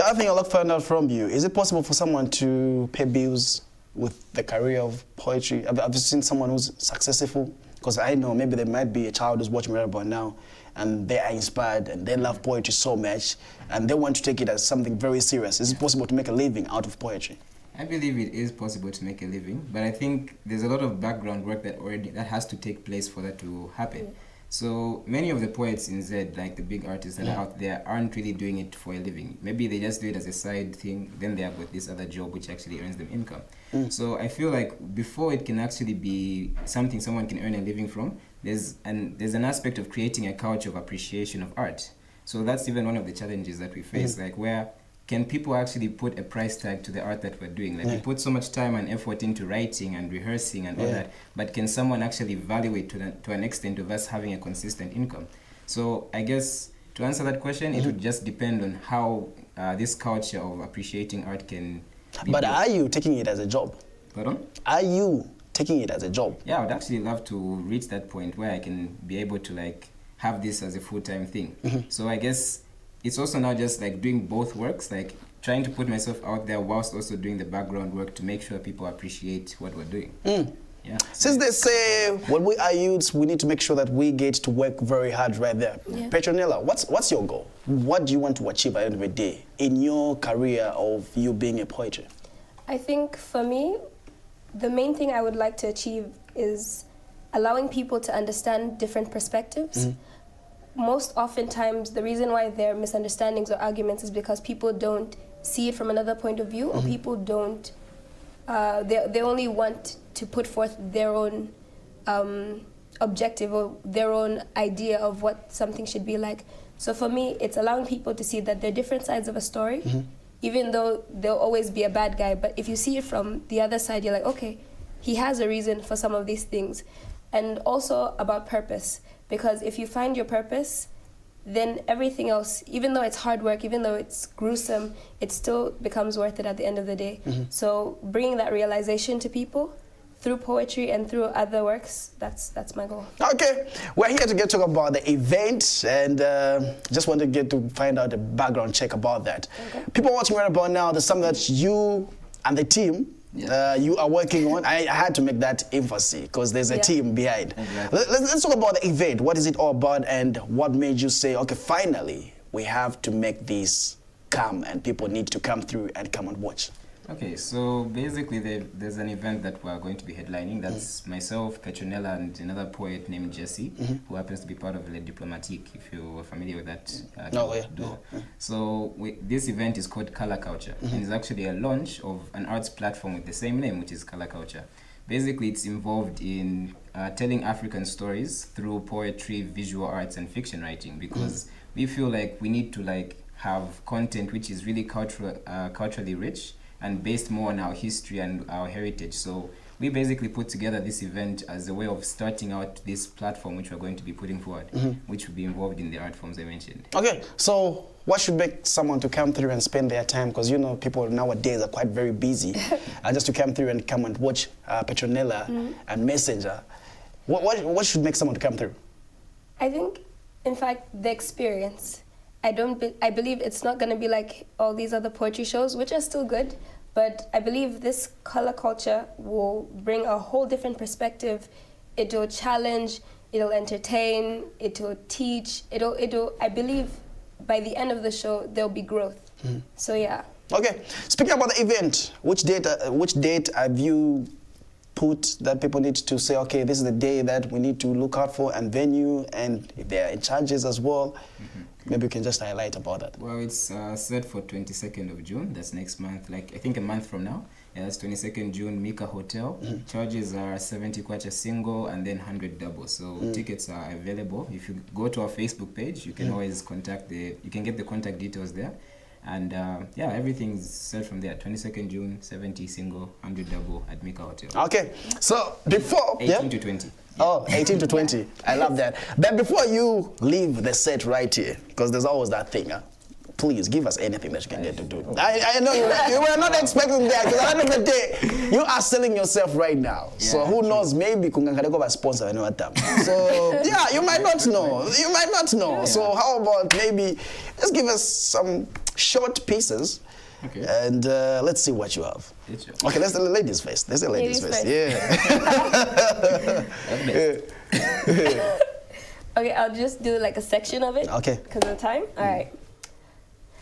other thing I'd like to find out from you, is it possible for someone to pay bills with the career of poetry? Have you seen someone who's successful? Because I know maybe there might be a child who's watching right about now and they are inspired and they love poetry so much and they want to take it as something very serious. Is it possible to make a living out of poetry? I believe it is possible to make a living, but I think there's a lot of background work that has to take place for that to happen. So many of the poets in Z, like the big artists that are out there, aren't really doing it for a living. Maybe they just do it as a side thing, then they have got this other job which actually earns them income. So I feel like before it can actually be something someone can earn a living from, there's an aspect of creating a culture of appreciation of art. So that's even one of the challenges that we face, like where can people actually put a price tag to the art that we're doing? Like we put so much time and effort into writing and rehearsing and all that, but can someone actually value it to an extent of us having a consistent income? So I guess to answer that question, it would just depend on how this culture of appreciating art can be But built. are you taking it as a job? Pardon? Are you taking it as a job? Yeah, I would actually love to reach that point where I can be able to like have this as a full-time thing. So I guess it's also now just like doing both works, like trying to put myself out there whilst also doing the background work to make sure people appreciate what we're doing. Yeah. Since they say when we are youths, we need to make sure that we get to work very hard right there. Yeah. Petronella, what's your goal? What do you want to achieve at the end of the day in your career of you being a poet? I think for me, the main thing I would like to achieve is allowing people to understand different perspectives. Most oftentimes, the reason why there are misunderstandings or arguments is because people don't see it from another point of view, or people don't, they only want to put forth their own objective or their own idea of what something should be like. So for me, it's allowing people to see that there are different sides of a story, even though there'll always be a bad guy. But if you see it from the other side, you're like, okay, he has a reason for some of these things. And also about purpose, because if you find your purpose, then everything else, even though it's hard work, even though it's gruesome, it still becomes worth it at the end of the day. So bringing that realization to people through poetry and through other works, that's my goal. Okay, we're here to talk about the event, and just want to get to find out a background check about that. Okay. People watching right about now, there's something that you and the team you are working on. I had to make that emphasis because there's a team behind. Exactly. Let's talk about the event. What is it all about, and what made you say, okay, finally, we have to make this come, and people need to come through and come and watch? Okay, so basically there's an event that we're going to be headlining. That's myself, Petronella, and another poet named Jesse, who happens to be part of Le Diplomatique, if you are familiar with that. Duo. So this event is called Color Culture, and it's actually a launch of an arts platform with the same name, which is Color Culture. Basically, it's involved in telling African stories through poetry, visual arts, and fiction writing, because we feel like we need to have content which is really culturally rich and based more on our history and our heritage. So we basically put together this event as a way of starting out this platform which we're going to be putting forward, which will be involved in the art forms I mentioned. Okay, so what should make someone to come through and spend their time? Because you know people nowadays are quite very busy. Just to come through and come and watch Petronella and Messenger. What should make someone to come through? I think, in fact, the experience. I believe it's not going to be like all these other poetry shows, which are still good, but I believe this Color Culture will bring a whole different perspective. It will challenge, it'll entertain, it will teach, I believe by the end of the show, there'll be growth. So yeah. Okay, speaking about the event, which date have you put that people need to say, okay, this is the day that we need to look out for, and venue, and if there are charges as well? Maybe you can just highlight about that. Well, it's set for 22nd of June. That's next month, I think a month from now. Yeah, that's 22nd June, Mika Hotel. Charges are 70 kwacha single and then 100 double. So tickets are available. If you go to our Facebook page, you can always you can get the contact details there. And yeah, everything's set from there. 22nd June, 70 single, 100 double at Mika Hotel. Okay, so before 18 to 20. Oh, 18 to 20. I love that. But before you leave the set right here, because there's always that thing, please give us anything that you can get to do. I know you were not expecting that, because at the end of the day, you are selling yourself right now. Yeah, so who knows, maybe kungangadeko by sponsor another time. So yeah, you might not know. You might not know. Yeah. So how about maybe just give us some short pieces. Okay. And let's see what you have. Okay, let's the ladies first. Let's the ladies first. Yeah. Okay, I'll just do like a section of it. Okay. Because of the time. All right.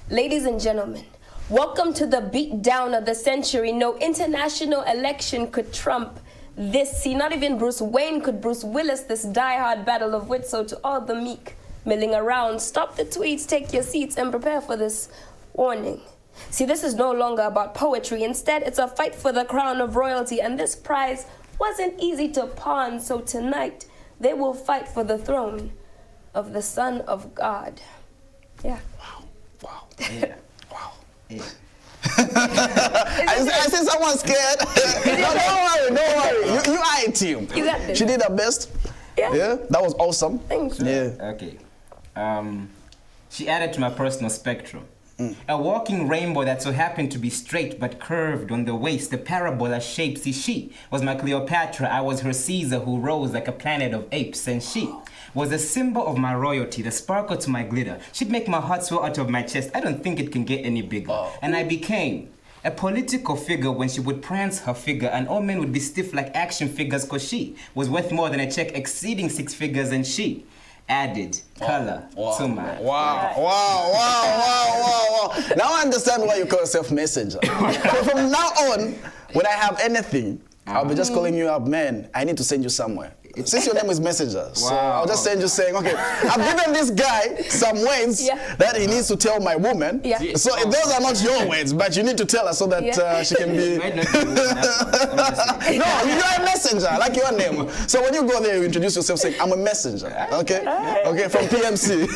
Ladies and gentlemen, welcome to the beatdown of the century. No international election could trump this. See, not even Bruce Wayne could Bruce Willis this die-hard battle of wits. So to all the meek milling around, stop the tweets, take your seats, and prepare for this warning. See, this is no longer about poetry. Instead, it's a fight for the crown of royalty, and this prize wasn't easy to pawn. So tonight, they will fight for the throne of the Son of God. Yeah. Wow. Yeah. Wow. Yeah. I see someone scared. No, don't worry. You are a team. You got this. She did her best. Yeah. Yeah, that was awesome. Thanks. Yeah. Okay. She added to my personal spectrum. A walking rainbow that so happened to be straight but curved on the waist, the parabola shape. See, she was my Cleopatra, I was her Caesar who rose like a planet of apes, and she was a symbol of my royalty, the sparkle to my glitter. She'd make my heart swell out of my chest. I don't think it can get any bigger. And I became a political figure when she would prance her figure, and all men would be stiff like action figures because she was worth more than a check exceeding 6 figures, and she added color to my Wow. Now I understand why you call yourself messenger. So from now on, when I have anything, I'll be just calling you up, man, I need to send you somewhere. Since your name is Messenger, so I'll just send you saying, okay, I've given this guy some words that he needs to tell my woman. Yeah. So those are not your words, but you need to tell her so that she can be... No, you're a messenger, like your name. So when you go there, you introduce yourself saying, I'm a messenger, okay? Okay, from PMC.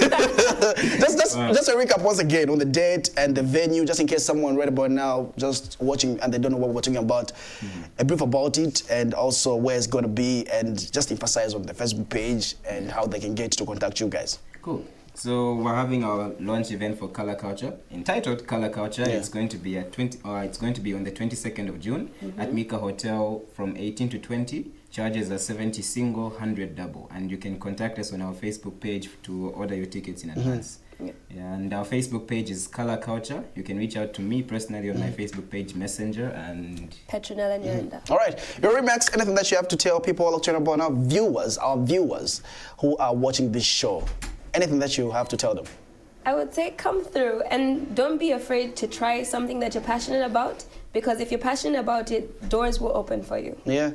just a recap once again on the date and the venue, just in case someone right about now just watching and they don't know what we're talking about. A brief about it and also where it's going to be, and just emphasize on the Facebook page and how they can get to contact you guys. Cool. So we're having our launch event for Color Culture, entitled Color Culture. It's going to be on the 22nd of June at Mika Hotel from 18 to 20. Charges are 70 single, 100 double, and you can contact us on our Facebook page to order your tickets in advance. And our Facebook page is Color Culture. You can reach out to me personally on my Facebook page, Messenger, and Petronella Nyanda. All right, your Remax, anything that you have to tell people all about our viewers who are watching this show? Anything that you have to tell them? I would say come through and don't be afraid to try something that you're passionate about, because if you're passionate about it, doors will open for you. Yeah.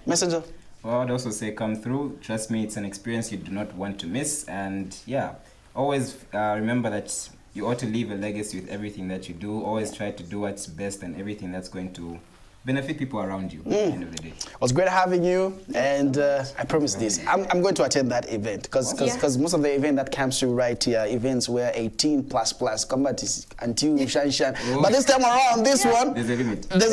Messenger? Well, I'd also say come through. Trust me, it's an experience you do not want to miss. And yeah, always remember that you ought to leave a legacy with everything that you do. Always try to do what's best and everything that's going to benefit people around you at the end of the day. It was great having you, and I promise this, I'm going to attend that event because most of the event that comes through right here, events where 18 plus combat is until shine. But this time around, this one, there's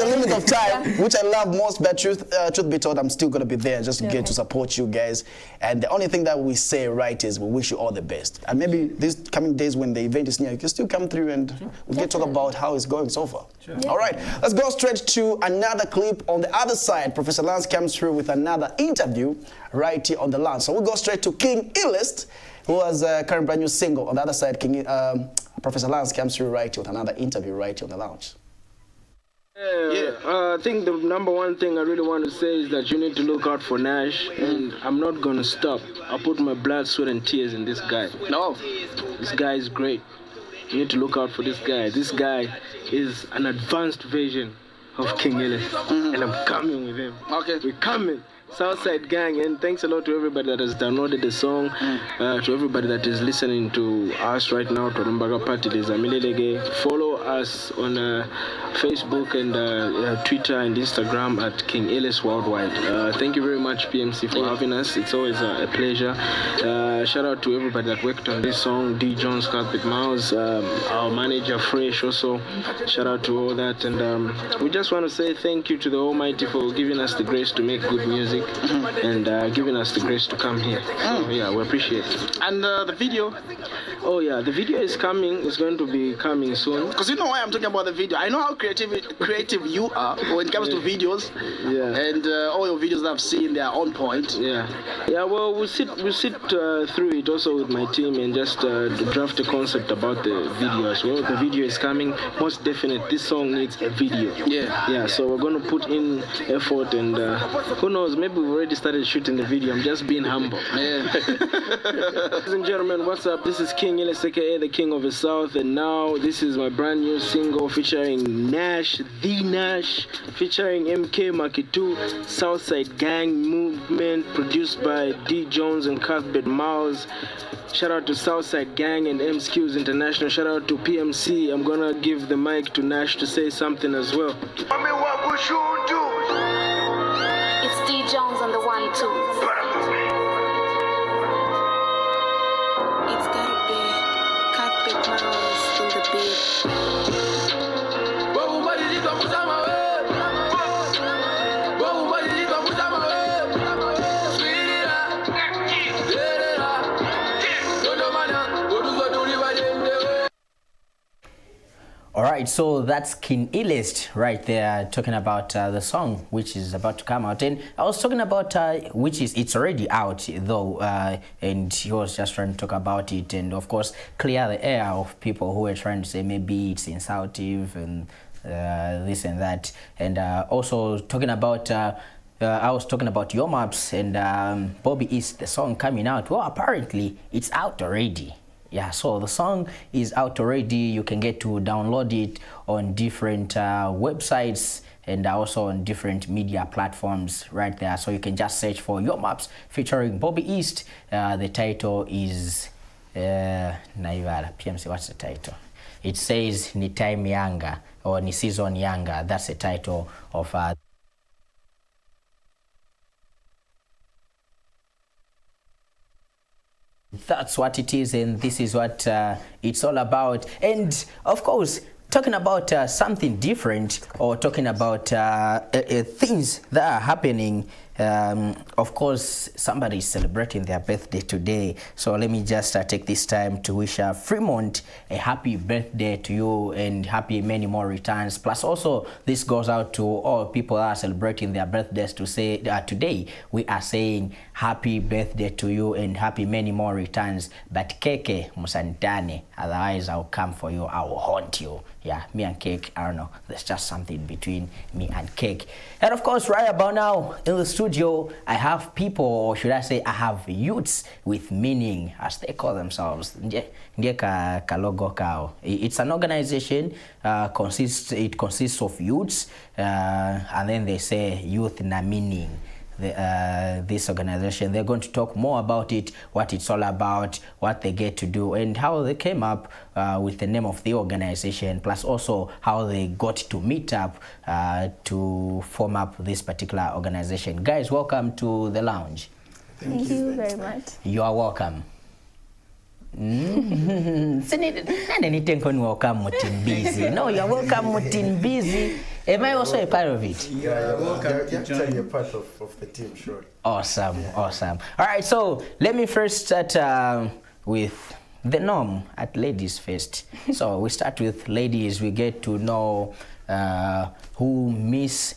a limit of time, which I love most, but truth be told, I'm still going to be there just to get to support you guys. And the only thing that we say right is we wish you all the best. And maybe these coming days when the event is near, you can still come through and we can talk about how it's going so far. All right, let's go straight to another clip. On the other side, Professor Lance comes through with another interview right here on the lounge. So we'll go straight to King Illest, who has a current brand new single. On the other side, Professor Lance comes through right here with another interview right here on the lounge. I think the number one thing I really want to say is that you need to look out for Nash, and I'm not going to stop. I put my blood, sweat, and tears in this guy. No, this guy is great. You need to look out for this guy. This guy is an advanced version of King Illest, and I'm coming with him. Okay, we're coming. Southside Gang, and thanks a lot to everybody that has downloaded the song, to everybody that is listening to us right now, to Rumbaga Party, follow us on Facebook and Twitter and Instagram at King Illest Worldwide. Thank you very much, PMC, for having us. It's always a pleasure. Shout out to everybody that worked on this song, D. Jones, Carpet Mouse, our manager Fresh also. Shout out to all that, and we just want to say thank you to the Almighty for giving us the grace to make good music. And giving us the grace to come here. So, yeah, we appreciate it. And the video? Oh yeah, the video is coming. It's going to be coming soon. Because you know why I'm talking about the video. I know how creative you are when it comes to videos. Yeah. And all your videos that I've seen, they are on point. Yeah. Yeah. Well, we'll sit through it also with my team and just draft a concept about the video as well. The video is coming. Most definite. This song needs a video. Yeah. Yeah. So we're going to put in effort, and who knows? Maybe we've already started shooting the video. I'm just being humble. Yeah. Ladies and gentlemen, what's up? This is King Illest, aka the King of the South, and now this is my brand new single featuring Nash, The Nash, featuring MK Makitu, Southside Gang Movement, produced by D. Jones and Cuthbert Miles. Shout out to Southside Gang and MSQs International. Shout out to PMC. I'm gonna give the mic to Nash to say something as well. It's D. Jones on the 1-2. It's gotta be Cuthbert Miles in the beat. All right, so that's King Illest right there talking about the song which is about to come out. And I was talking about it's already out though, and he was just trying to talk about it and of course clear the air of people who were trying to say maybe it's insultive and this and that. And also talking about, I was talking about Your Maps and Bobby East, the song coming out. Well, apparently it's out already. Yeah, so the song is out already. You can get to download it on different websites and also on different media platforms right there. So you can just search for Your Maps featuring Bobby East. The title is Naivala PMC. What's the title? It says Ni Time Yanga or Ni Season Yanga. That's the title of that's what it is, and this is what it's all about. And of course, talking about something different, or talking about things that are happening. Of course, somebody is celebrating their birthday today. So let me just take this time to wish Fremont a happy birthday to you and happy many more returns. Plus also, this goes out to all people that are celebrating their birthdays to say today. We are saying happy birthday to you and happy many more returns. But Keke musantane, otherwise I'll come for you, I will haunt you. Yeah, me and Cake, I don't know, there's just something between me and Cake. And of course, right about now in the studio, I have people, or should I say I have youths with meaning, as they call themselves. It's an organization, it consists of youths, and then they say youth na meaning. This organization, they're going to talk more about it, what it's all about, what they get to do, and how they came up with the name of the organization, plus also how they got to meet up to form up this particular organization. Guys, welcome to the lounge. Thank you very much. You are welcome. Welcome Mutimbizi. No, you're welcome Mutimbizi. Am I also a part of it? Yeah, you're welcome to join. You're part of the team, sure. Awesome, awesome. All right, so let me first start with the norm at ladies first. So we start with ladies. We get to know who Miss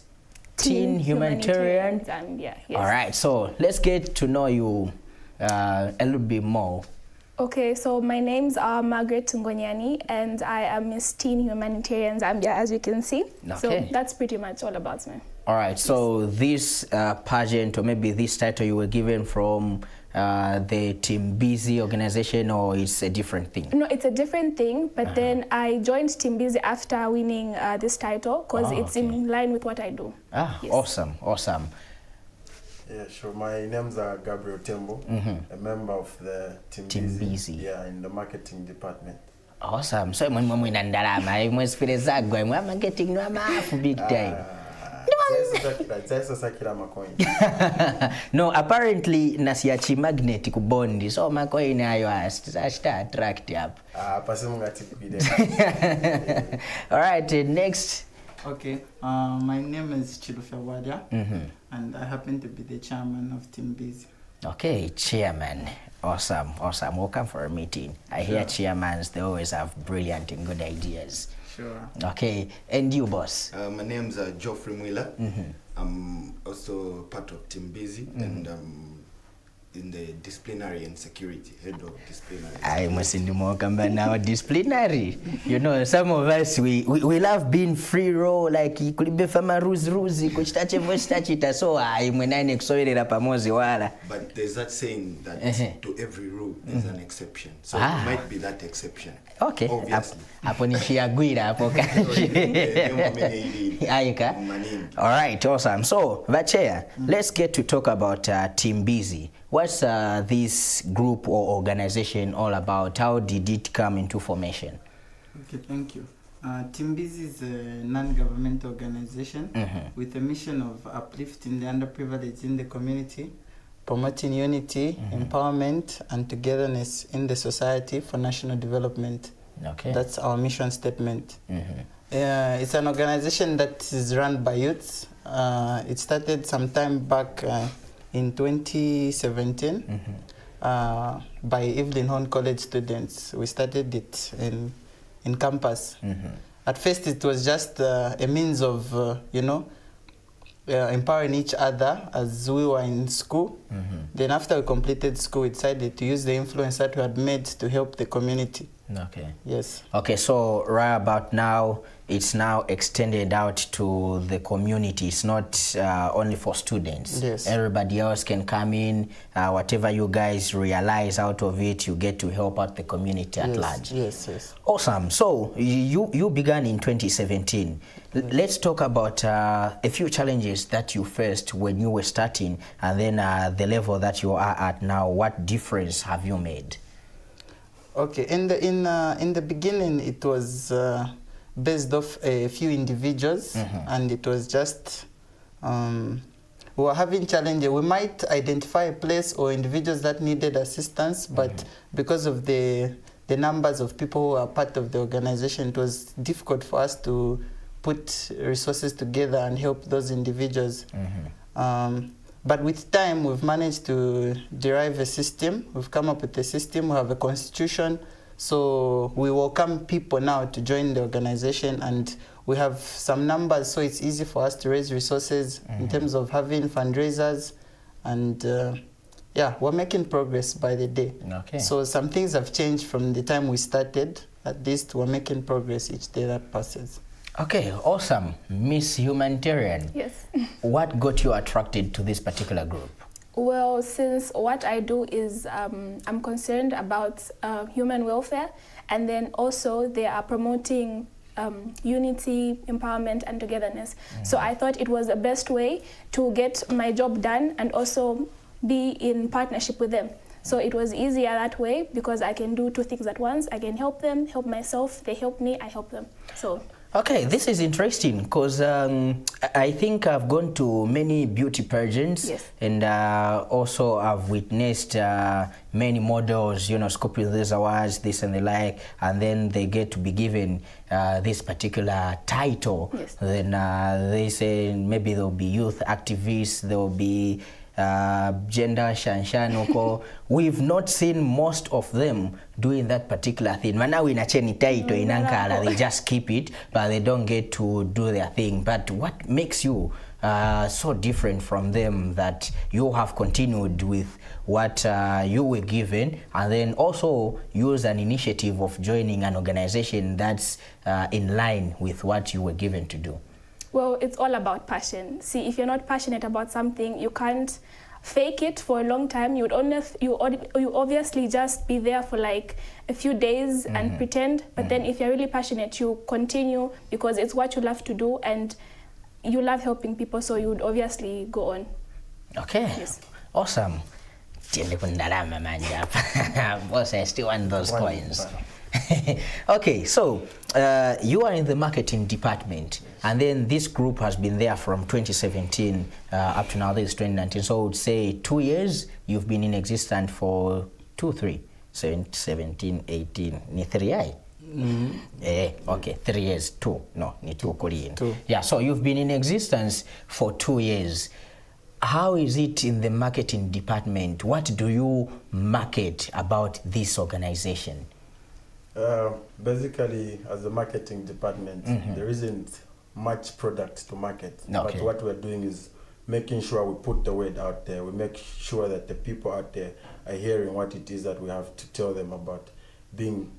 Teen Humanitarian. Zambia, yes. All right, so let's get to know you a little bit more. Okay, so my names are Margaret Tungonyani, and I am Miss Teen Humanitarian Zambia, as you can see. Okay. So that's pretty much all about me. All right, so this pageant, or maybe this title, you were given from the Timbizi organization, or it's a different thing? No, it's a different thing, but then I joined Timbizi after winning this title, because it's in line with what I do. Yes. Awesome, awesome. Yeah, sure. My names are Gabriel Tembo, a member of the Timbizi. Yeah, in the marketing department. Awesome. So when we nandalama, I must feel exactly when marketing no mafu big time. No, apparently nasiachi magnet kubondi, so makoin ayo attract up. All right, next. Okay, my name is Chilufe Wadia, and I happen to be the chairman of Timbizi. Okay, chairman. Awesome, awesome. Welcome for a meeting. I hear chairmans, they always have brilliant and good ideas. Sure. Okay, and you, boss? My name's Geoffrey Mwila. I'm also part of Timbizi, and in the disciplinary and security, head of disciplinary. I must in the more now disciplinary. You know, some of us we love being free roll, like could be fama ruzi kuchitache voice tachita, so I mwenani kusoelera pamozi wala. But there's that saying that to every rule there's an exception. So it might be that exception. Okay. Obviously. Hapo nishiagwira hapo kanji. Aika. All right, awesome. So, Vachea, let's get to talk about Timbizi. What's this group or organization all about? How did it come into formation? Okay, thank you. Timbizi is a non-government organization with a mission of uplifting the underprivileged in the community, promoting unity, empowerment, and togetherness in the society for national development. Okay. That's our mission statement. It's an organization that is run by youths. It started some time back in 2017 by Evelyn Horn College students. We started it in campus. At first it was just a means of, empowering each other as we were in school Then after we completed school, we decided to use the influence that we had made to help the community. Okay. Yes. Okay, so right about now, it's now extended out to the community. It's not only for students. Yes. Everybody else can come in. Whatever you guys realize out of it, you get to help out the community at large. Yes, yes. Awesome. So you began in 2017. Let's talk about a few challenges that you faced when you were starting, and then the level that you are at now. What difference have you made? Okay, in the beginning, it was based off a few individuals, and it was just we were having challenges. We might identify a place or individuals that needed assistance, but because of the numbers of people who are part of the organization, it was difficult for us to put resources together and help those individuals. But with time, we've managed to derive a system. We've come up with a system. We have a constitution. So we welcome people now to join the organization, and we have some numbers, so it's easy for us to raise resources in terms of having fundraisers. And yeah, we're making progress by the day. Okay. So some things have changed from the time we started. At least we're making progress each day that passes. Okay, awesome. Miss Humanitarian. Yes. What got you attracted to this particular group? Well, since what I do is I'm concerned about human welfare, and then also they are promoting unity, empowerment, and togetherness. So I thought it was the best way to get my job done and also be in partnership with them. So it was easier that way because I can do two things at once. I can help them, help myself, they help me, I help them. So. Okay, this is interesting because I think I've gone to many beauty pageants, and also I've witnessed many models, you know, scooping these awards, this and the like, and then they get to be given this particular title. Then they say maybe there'll be youth activists, there'll be gender shanshanoko. We've not seen most of them doing that particular thing. Now in a cheni title in Ankara, they just keep it, but they don't get to do their thing. But what makes you so different from them that you have continued with what you were given, and then also use an initiative of joining an organization that's in line with what you were given to do? Well, it's all about passion. See, if you're not passionate about something, you can't fake it for a long time. You obviously just be there for like a few days and pretend. But then if you're really passionate, you continue because it's what you love to do and you love helping people, so you would obviously go on. Okay, awesome. Boss, I still want those coins. Okay, so you are in the marketing department, and then this group has been there from 2017 up to now. This is 2019, so I would say 2 years you've been in existence for 17, 18, ni 3 years. Okay, 3 years, 2. No, ni 2 Korean. 2. Yeah, so you've been in existence for 2 years. How is it in the marketing department? What do you market about this organization? Basically, as a marketing department, there isn't much product to market. Okay. But what we're doing is making sure we put the word out there. We make sure that the people out there are hearing what it is that we have to tell them about being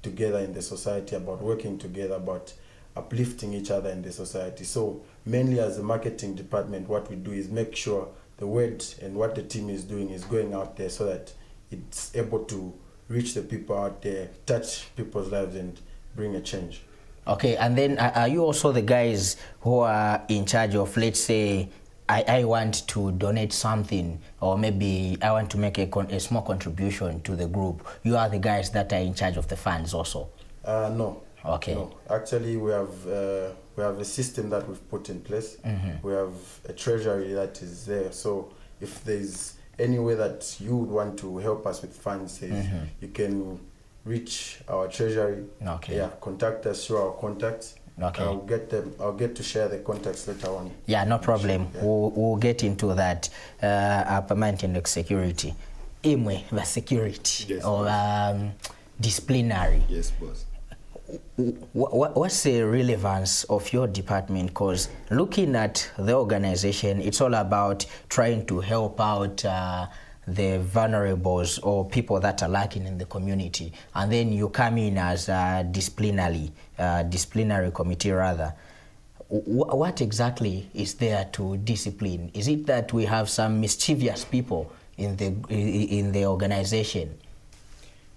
together in the society, about working together, about uplifting each other in the society. So mainly as a marketing department, what we do is make sure the word and what the team is doing is going out there so that it's able to reach the people out there, touch people's lives, and bring a change. Okay, and then are you also the guys who are in charge of, let's say, I want to donate something, or maybe I want to make a small contribution to the group? You are the guys that are in charge of the funds also? No. Okay. No. Actually, we have a system that we've put in place. We have a treasury that is there. So if there's any way that you would want to help us with funds, you can reach our treasury. Okay. Yeah, contact us through our contacts. Okay. I'll get to share the contacts later on. Yeah, no problem. Yeah. We'll get into that. Permanent security. Imwe, the security. Yes, or disciplinary. Yes, boss. What's the relevance of your department? Because looking at the organization, it's all about trying to help out the vulnerables or people that are lacking in the community, and then you come in as a disciplinary committee rather. What exactly is there to discipline? Is it that we have some mischievous people in the organization?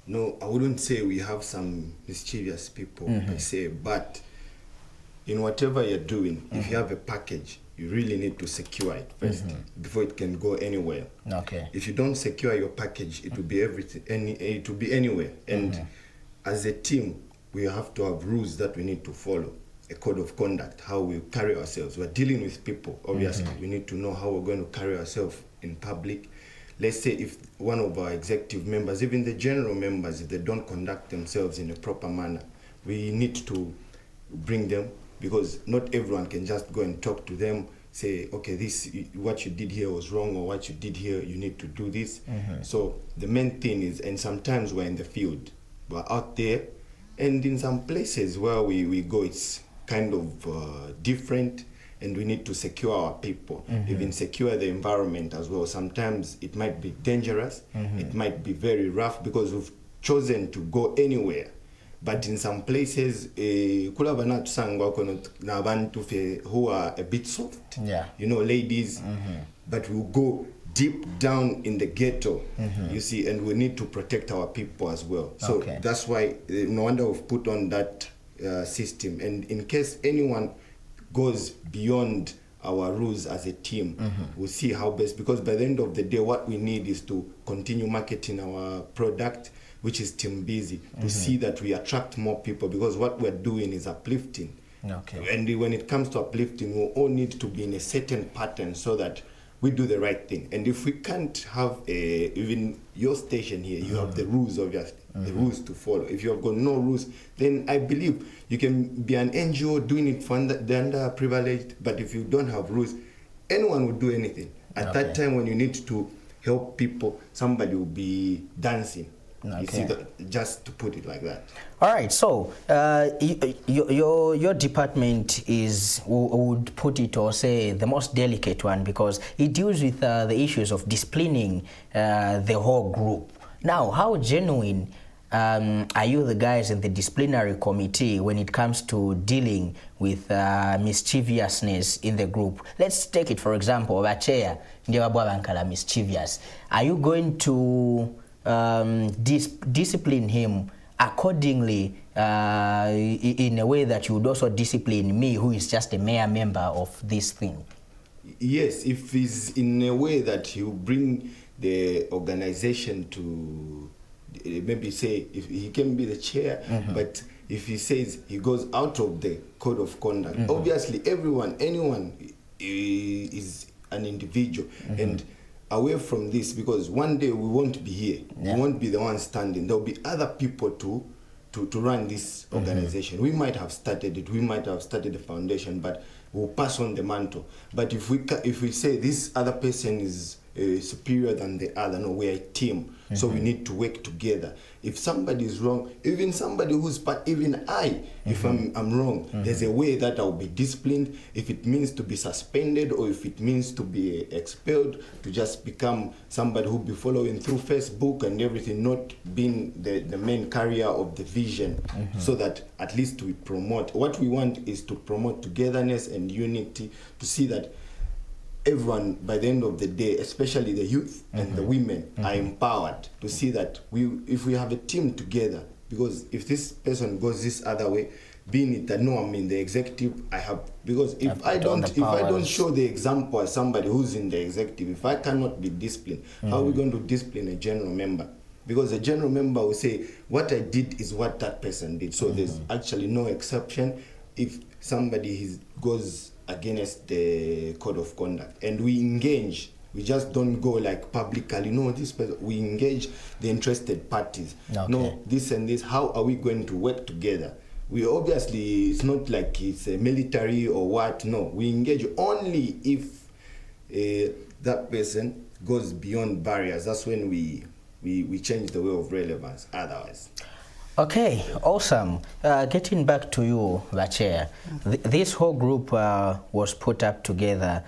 No, I wouldn't say we have some mischievous people per se, but in whatever you're doing, if you have a package, you really need to secure it first before it can go anywhere. Okay. If you don't secure your package, it will be everything. It will be anywhere. And as a team, we have to have rules that we need to follow. A code of conduct, how we carry ourselves. We're dealing with people. Obviously, we need to know how we're going to carry ourselves in public. Let's say if one of our executive members, even the general members, if they don't conduct themselves in a proper manner, we need to bring them, because not everyone can just go and talk to them, say, okay, this, what you did here was wrong, or what you did here, you need to do this. So the main thing is, and sometimes we're in the field, we're out there, and in some places where we go, it's kind of different, and we need to secure our people, even secure the environment as well. Sometimes it might be dangerous, it might be very rough, because we've chosen to go anywhere. But in some places, who are a bit soft, you know, ladies, but we'll go deep down in the ghetto, you see, and we need to protect our people as well. So that's why, no wonder we've put on that system. And in case anyone goes beyond our rules as a team, we'll see how best, because by the end of the day, what we need is to continue marketing our product, which is Timbizi, to see that we attract more people, because what we're doing is uplifting. And when it comes to uplifting, we all need to be in a certain pattern so that we do the right thing. And if we can't have even your station here, you have the rules, obviously, the rules to follow. If you have got no rules, then I believe you can be an NGO doing it for the underprivileged, but if you don't have rules, anyone will do anything. At that time, when you need to help people, somebody will be dancing. You see, just to put it like that. All right, so your department is, would put it or say, the most delicate one, because it deals with the issues of disciplining the whole group. Now, how genuine are you the guys in the disciplinary committee when it comes to dealing with mischievousness in the group? Let's take it, for example, a chair, mischievous. Are you going to discipline him accordingly in a way that you would also discipline me, who is just a mere member of this thing? Yes, if it's in a way that you bring the organization to, maybe say, if he can be the chair, but if he says he goes out of the code of conduct, obviously anyone is an individual, and away from this, because one day we won't be here. We won't be the ones standing. There'll be other people to run this organization. We might have started it. We might have started the foundation, but we'll pass on the mantle. But if we say this other person is superior than the other, no, we're a team. So we need to work together. If somebody is wrong, even somebody who's part, even I, if I'm wrong, there's a way that I'll be disciplined. If it means to be suspended, or if it means to be expelled, to just become somebody who'll be following through Facebook and everything, not being the main carrier of the vision, so that at least we promote. What we want is to promote togetherness and unity, to see that everyone, by the end of the day, especially the youth and the women, are empowered to see that if we have a team together, because if this person goes this other way, being it that no, I'm in the executive, I have, because if I don't show the example as somebody who's in the executive, if I cannot be disciplined, how are we going to discipline a general member? Because a general member will say, what I did is what that person did. So there's actually no exception if somebody goes against the code of conduct. And we engage. We just don't go like publicly, no, this person. We engage the interested parties. No, this and this. How are we going to work together? We obviously, it's not like it's a military or what. No, we engage only if that person goes beyond barriers. That's when we change the way of relevance. Otherwise. Okay, awesome. Getting back to you, Bacheya, this whole group was put up together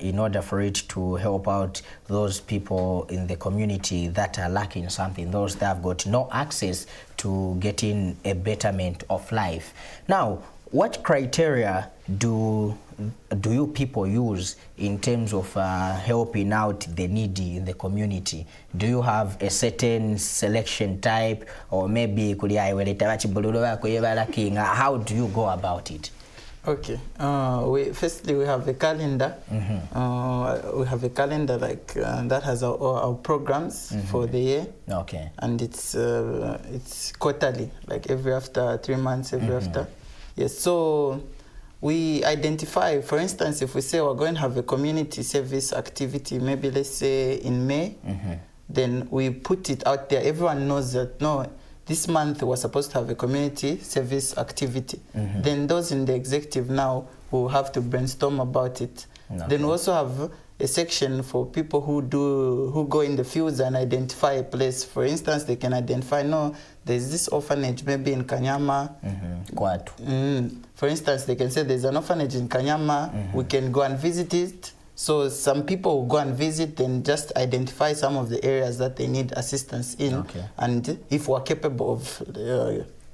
in order for it to help out those people in the community that are lacking something, those that have got no access to getting a betterment of life. Now, what criteria do you people use in terms of helping out the needy in the community? Do you have a certain selection type, or maybe how do you go about it? Okay. Firstly, we have a calendar. We have a calendar that has our programs for the year. Okay. And it's quarterly, like every after 3 months, every after. Yes. So we identify, for instance, if we say we're going to have a community service activity, maybe let's say in May, then we put it out there. Everyone knows that, no, this month we're supposed to have a community service activity. Then those in the executive now will have to brainstorm about it. Then we also have a section for people who go in the fields and identify a place. For instance, they can identify, no, there's this orphanage maybe in Kanyama. For instance, they can say there's an orphanage in Kanyama, we can go and visit it. So some people will go and visit and just identify some of the areas that they need assistance in, and if we're capable of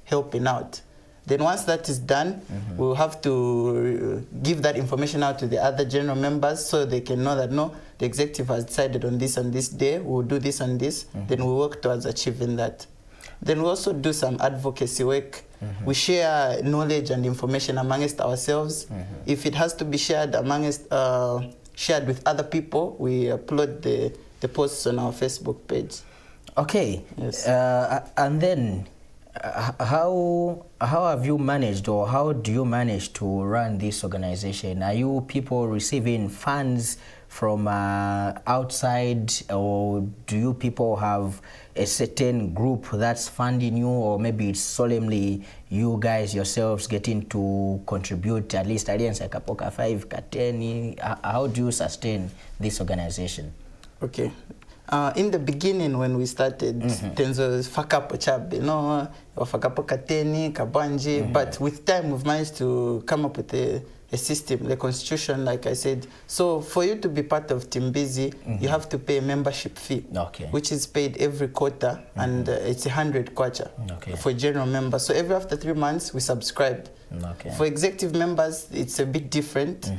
helping out. Then once that is done, we'll have to give that information out to the other general members so they can know that, no, the executive has decided on this and this day, we'll do this and this, then we work towards achieving that. Then we also do some advocacy work. We share knowledge and information amongst ourselves. If it has to be shared shared with other people, we upload the posts on our Facebook page. Okay. Yes. And then how have you managed, or how do you manage to run this organization? Are you people receiving funds from outside, or do you people have a certain group that's funding you, or maybe it's solemnly you guys yourselves getting to contribute at least like a 5, 10? How do you sustain this organization? Okay. In the beginning, when we started, Tenzo Fakapo Chabe, no, Fakapo Kateni, Kabanji, but with time we've managed to come up with a system, the constitution, like I said. So for you to be part of Timbizi, you have to pay a membership fee, which is paid every quarter, and it's 100 kwacha for general members. So every after 3 months, we subscribe. For executive members, it's a bit different.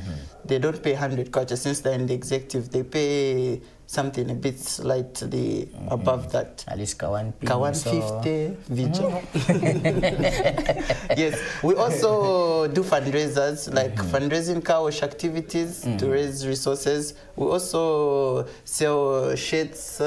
They don't pay 100 kwacha since they're in the executive. They pay something a bit slightly above that. At least Kawan 150 Vija. Yes, we also do fundraisers, like fundraising car wash activities to raise resources. We also sell shirts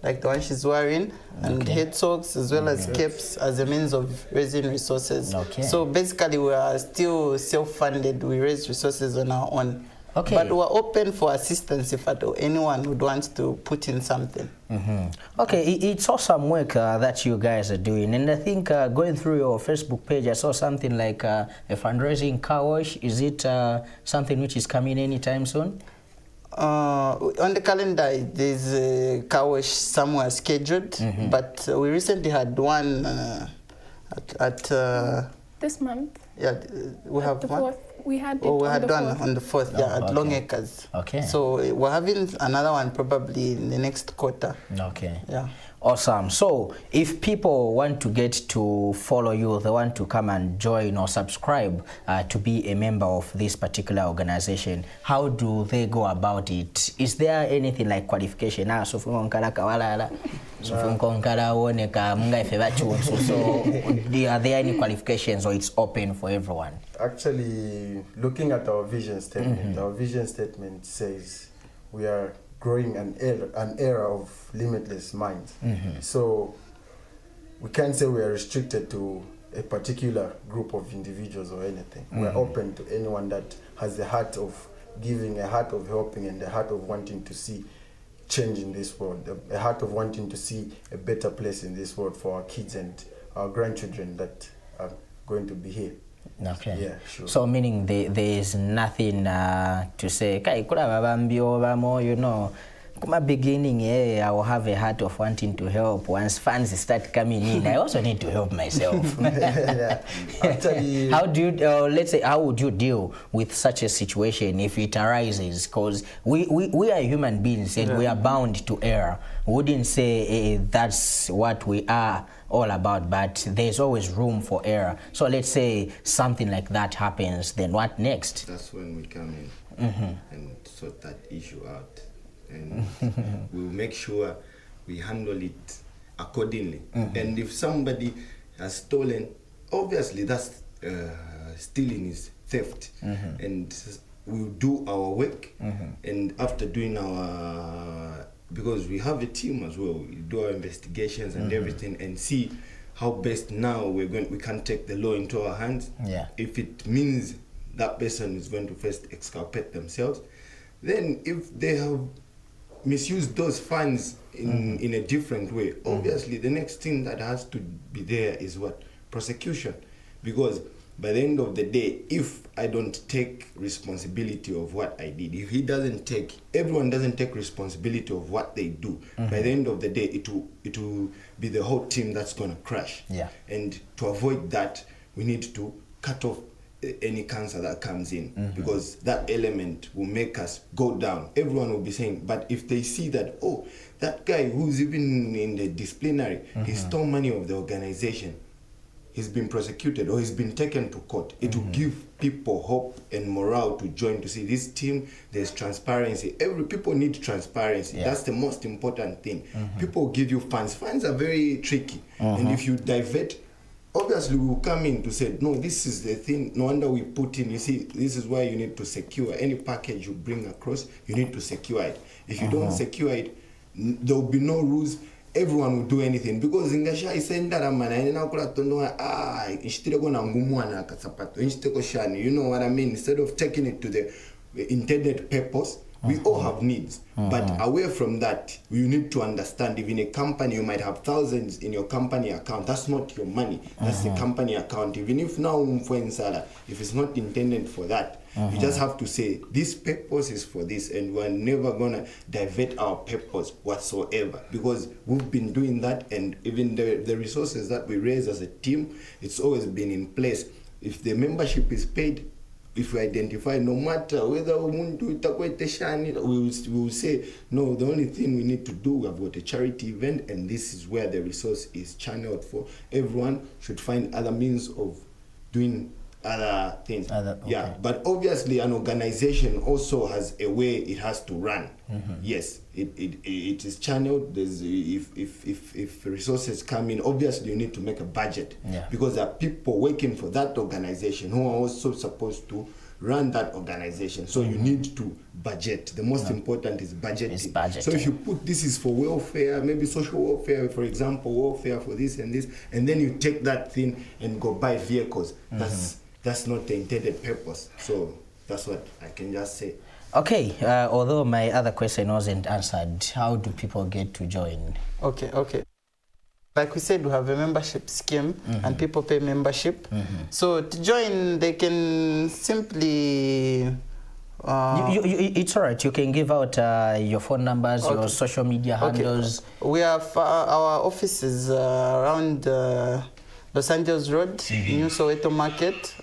like the one she's wearing, and head socks, as well as caps, as a means of raising resources. So basically we are still self-funded. We raise resources on our own. But we're open for assistance if anyone would want to put in something. Okay, it's awesome work that you guys are doing. And I think going through your Facebook page, I saw something like a fundraising car wash. Is it something which is coming anytime soon? On the calendar, there's a car wash somewhere scheduled, but we recently had one at this month. Yeah, we have one. 4th. We had it we had on one on the 4th, at Long Acres. So we're having another one probably in the next quarter. Yeah. Awesome. So if people want to get to follow you, they want to come and join or subscribe to be a member of this particular organization, how do they go about it? Is there anything like qualification? So are there any qualifications, or it's open for everyone? Actually, looking at our vision statement, our vision statement says we are growing an era of limitless minds. So we can't say we are restricted to a particular group of individuals or anything. We're open to anyone that has the heart of giving, a heart of helping, and the heart of wanting to see change in this world, a heart of wanting to see a better place in this world for our kids and our grandchildren that are going to be here. Yeah, sure. So meaning there is nothing to say, you know, my beginning, I will have a heart of wanting to help. Once fans start coming in, I also need to help myself. How do you, let's say, how would you deal with such a situation if it arises? Because we are human beings and we are bound to err. We wouldn't say that's what we are all about, but there's always room for error. So let's say something like that happens, then what next? That's when we come in and sort that issue out. And we'll make sure we handle it accordingly. And if somebody has stolen, obviously that's stealing is theft. And we'll do our work. And after doing our, because we have a team as well, we do our investigations and everything and see how best now we can take the law into our hands. If it means that person is going to first exculpate themselves, then if they have misused those funds in a different way, obviously the next thing that has to be there is what? Prosecution. Because by the end of the day, if I don't take responsibility of what I did, if he doesn't take, everyone doesn't take responsibility of what they do, by the end of the day, it will be the whole team that's going to crash. And to avoid that, we need to cut off any cancer that comes in, because that element will make us go down. Everyone will be saying, but if they see that, oh, that guy who's even in the disciplinary, he stole money of the organization, he's been prosecuted or he's been taken to court, it will give people hope and morale to join, to see this team, there's transparency. People need transparency. That's the most important thing. People give you funds. Funds are very tricky. And if you divert, obviously we will come in to say, no, this is the thing, no wonder we put in, you see, this is why you need to secure any package you bring across, you need to secure it. If you don't secure it, there will be no rules, everyone will do anything, because ingasha isenda mana ina kula tondo instead go na ngumwana kasapato instead go shani, you know what I mean, instead of taking it to the intended purpose. We all have needs, but away from that, you need to understand, even a company, you might have thousands in your company account. That's not your money. That's the company account. Even if now, if it's not intended for that, you just have to say, this purpose is for this, and we're never going to divert our purpose whatsoever, because we've been doing that, and even the resources that we raise as a team, it's always been in place. If the membership is paid, if we identify, no matter whether we will say, no, the only thing we need to do, we have got a charity event, and this is where the resource is channeled for. Everyone should find other means of doing other things. Yeah, but obviously an organization also has a way it has to run. Yes, it is channeled. There's, if resources come in, obviously you need to make a budget, because there are people working for that organization who are also supposed to run that organization. So you need to budget. The most important is budgeting. So if you put this is for welfare, maybe social welfare, for example, welfare for this, and then you take that thing and go buy vehicles. That's not the intended purpose. So that's what I can just say. Okay, although my other question wasn't answered, how do people get to join? Okay. Like we said, we have a membership scheme and people pay membership. So to join, they can simply... it's all right. You can give out your phone numbers, your social media handles. We have our offices around Los Angeles Road, New Soweto Market,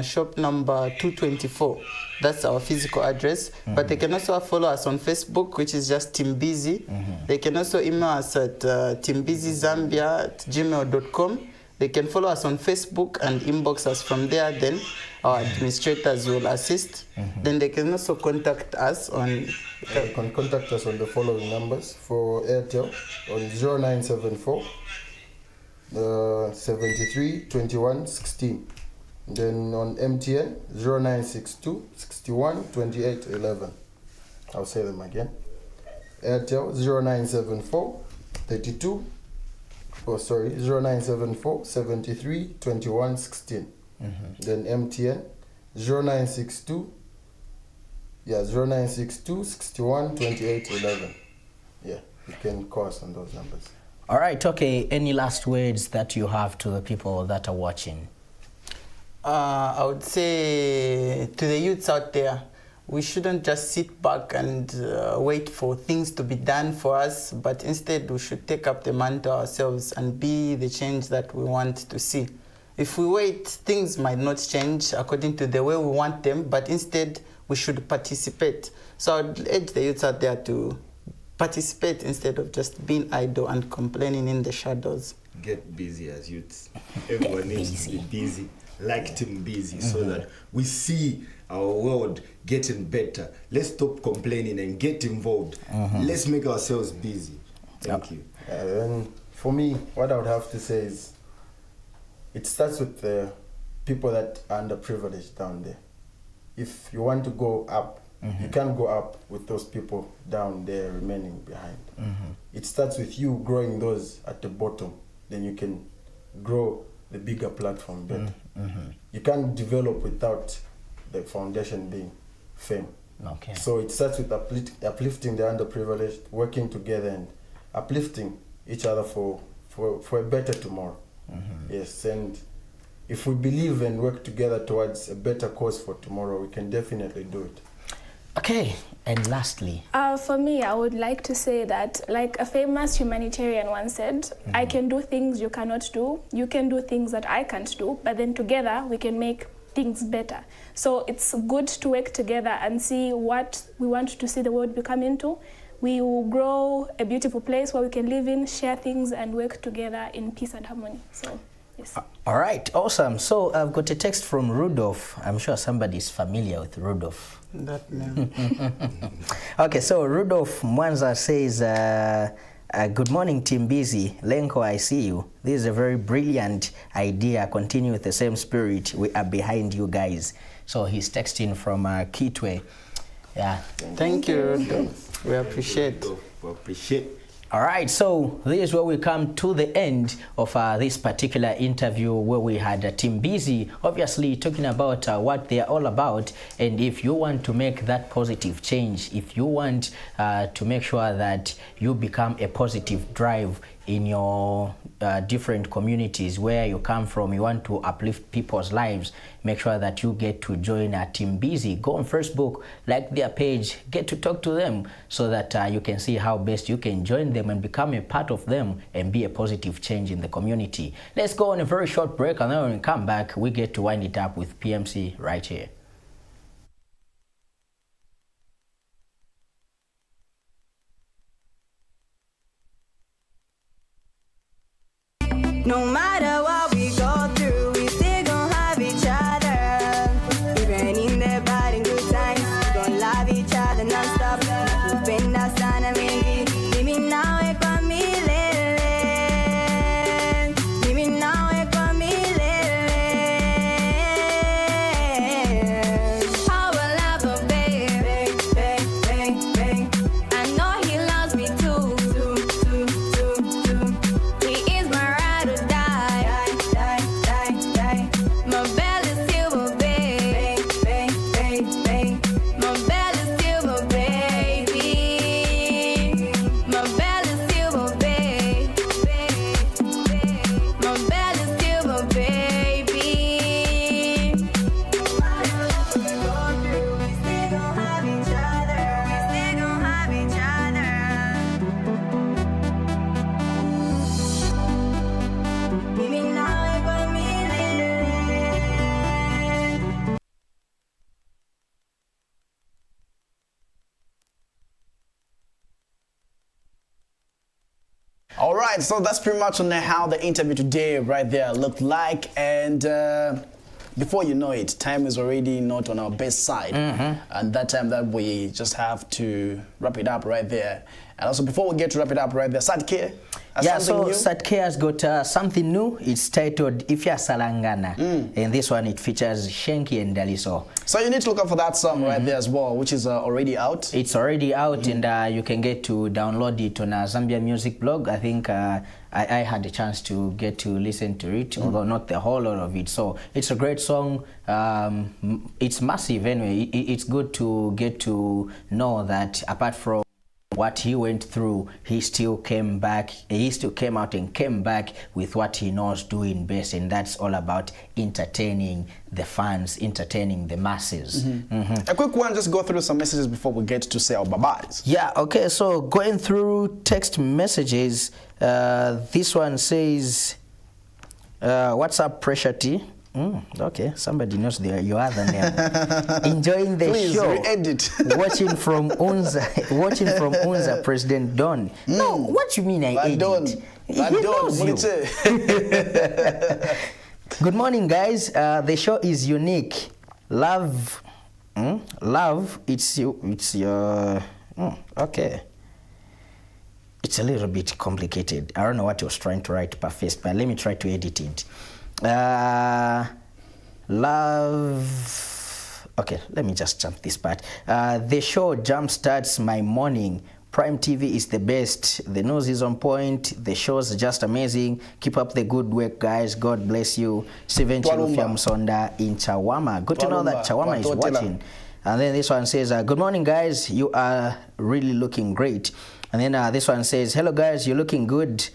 shop number 224. That's our physical address. But they can also follow us on Facebook, which is just Team Busy. They can also email us at teambusyzambia@gmail.com. They can follow us on Facebook and inbox us from there. Then our administrators will assist. Then they can also contact us on... They can contact us on the following numbers. For Airtel, on 0974 73 21 16. Then on MTN, 0962 61 28 11. I'll say them again. Airtel, 0974 32 0974 73 21 16. Then MTN 0962 61 28 11. Yeah, you can call us on those numbers. All right, okay. Any last words that you have to the people that are watching? I would say to the youths out there, we shouldn't just sit back and wait for things to be done for us, but instead we should take up the mantle ourselves and be the change that we want to see. If we wait, things might not change according to the way we want them, but instead we should participate. So I'd urge the youths out there to participate instead of just being idle and complaining in the shadows. Get busy as youths. Everyone needs to be busy, like Team Busy, so that we see our world getting better. Let's stop complaining and get involved. Let's make ourselves busy. Thank you. And for me, what I would have to say is, it starts with the people that are underprivileged down there. If you want to go up, you can't go up with those people down there remaining behind. It starts with you growing those at the bottom, then you can grow the bigger platform better. You can't develop without the foundation being fame. Okay. So it starts with uplifting the underprivileged, working together and uplifting each other for a better tomorrow. Yes, and if we believe and work together towards a better cause for tomorrow, we can definitely do it. Okay, and lastly, for me, I would like to say that, like a famous humanitarian once said, I can do things you cannot do, you can do things that I can't do, but then together we can make things better. So it's good to work together and see what we want to see the world become into. We will grow a beautiful place where we can live in, share things, and work together in peace and harmony. So, yes. All right, awesome. So I've got a text from Rudolph. I'm sure somebody's familiar with Rudolph. That name. Okay, so Rudolph Mwanza says, good morning, Team Busy. Lenko, I see you. This is a very brilliant idea. Continue with the same spirit. We are behind you guys. So he's texting from Kitwe. Yeah. Thank you, Rudolph. We appreciate. We appreciate. All right, so this is where we come to the end of this particular interview where we had Team Busy, obviously talking about what they are all about. And if you want to make that positive change, if you want to make sure that you become a positive drive in your different communities where you come from, you want to uplift people's lives, make sure that you get to join Team Busy. Go on Facebook, like their page, get to talk to them so that you can see how best you can join them and become a part of them and be a positive change in the community. Let's go on a very short break, and then when we come back, we get to wind it up with PMC right here. No matter what we go through, we still gon' have each other. Even in the bad and good times, we gon' love each other non-stop. Kupenda sana mengi, mimi nawe kwa milele. Mimi nawe kwa milele. Our love, baby, baby. I know he loves me too. He is my ride or die. My belly silver, baby. My belly silver, baby. My belly silver, baby. My belly silver, baby. We still gon' have each other. We still gon' have each other. Mimi nawe kwa milele. All right, so that's pretty much on how the interview today right there looked like. And before you know it, time is already not on our best side. And that time that we just have to wrap it up right there. And also before we get to wrap it up right there, Sadke, yeah, so Sadke has got something new. It's titled Ifya Salangana. And this one, it features Shenki and Daliso. So you need to look out for that song right there as well, which is already out. It's already out, and you can get to download it on Zambia Music Blog. I think I had a chance to get to listen to it, although not the whole lot of it. So it's a great song. It's massive anyway. It's good to get to know that apart from what he went through, he still came back. He still came out and came back with what he knows doing best, and that's all about entertaining the fans, entertaining the masses. A quick one, just go through some messages before we get to say our bye-byes. Yeah, okay, so going through text messages, this one says, what's up, Pressure T? Okay, somebody knows your other name. Enjoying the Please, show. re-edit. Watching from Unza, President Don. No, what you mean I edit? He knows you. Good morning, guys. The show is unique. Love, love. It's your. Okay. It's a little bit complicated. I don't know what he was trying to write per first, but let me try to edit it. Love. Okay, let me just jump this part. The show jumpstarts my morning. Prime TV is the best. The news is on point. The show's just amazing. Keep up the good work, guys. God bless you. Steven Chilufya Musonda in Chawama. Good to know that Chawama is watching. And then this one says, good morning, guys. You are really looking great. And then this one says, hello, guys. You're looking good.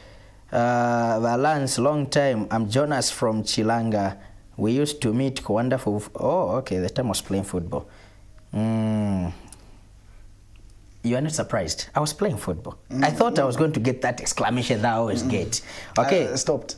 Valance, long time. I'm Jonas from Chilanga. We used to meet wonderful. Oh, okay. The time I was playing football. You are not surprised. I was playing football. I thought I was going to get that exclamation that I always get. Okay. I stopped.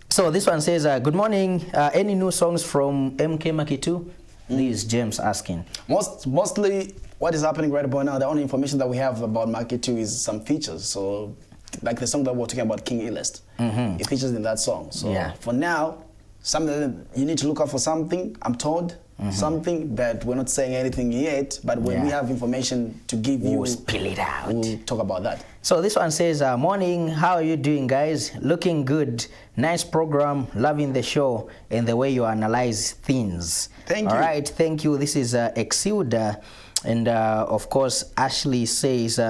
So this one says, good morning. Any new songs from MK Makitu? This is James asking. Mostly what is happening right about now, the only information that we have about Makitu is some features. So like the song that we're talking about, King Elist. It features in that song. So for now, something you need to look out for something, I'm told. Something, but we're not saying anything yet. But when we have information to give you, we'll spill it out. We'll talk about that. So this one says, morning, how are you doing, guys? Looking good. Nice program. Loving the show and the way you analyze things. Thank you. All right, thank you. This is Exilda. And of course, Ashley says,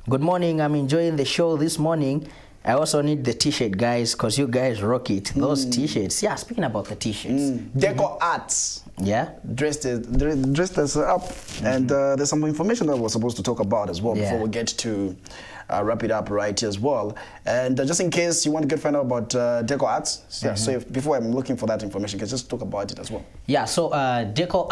good morning. I'm enjoying the show this morning. I also need the t-shirt, guys, because you guys rock it. Those t-shirts. Yeah, speaking about the t-shirts. Deco Arts. Yeah. Dressed us up. And there's some information that we're supposed to talk about as well before we get to wrap it up right here as well. And just in case you want to find out about Deco Arts, so before I'm looking for that information, can just talk about it as well. Yeah, so Deco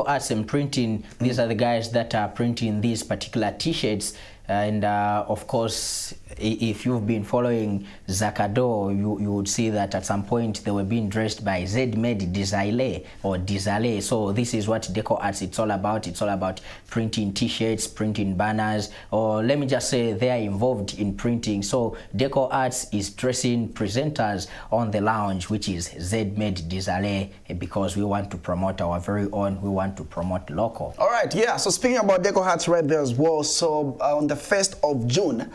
Arts and Printing, these are the guys that are printing these particular t-shirts. And of course, if you've been following Zakado, you would see that at some point they were being dressed by Z-Med Desale or Desale. So this is what Deco Arts it's all about. It's all about printing t-shirts, printing banners, or let me just say they are involved in printing. So Deco Arts is dressing presenters on the lounge, which is Z-Med Desale, because we want to promote our very own. We want to promote local. All right, yeah. So speaking about Deco Arts right there as well. So on the 1st of June,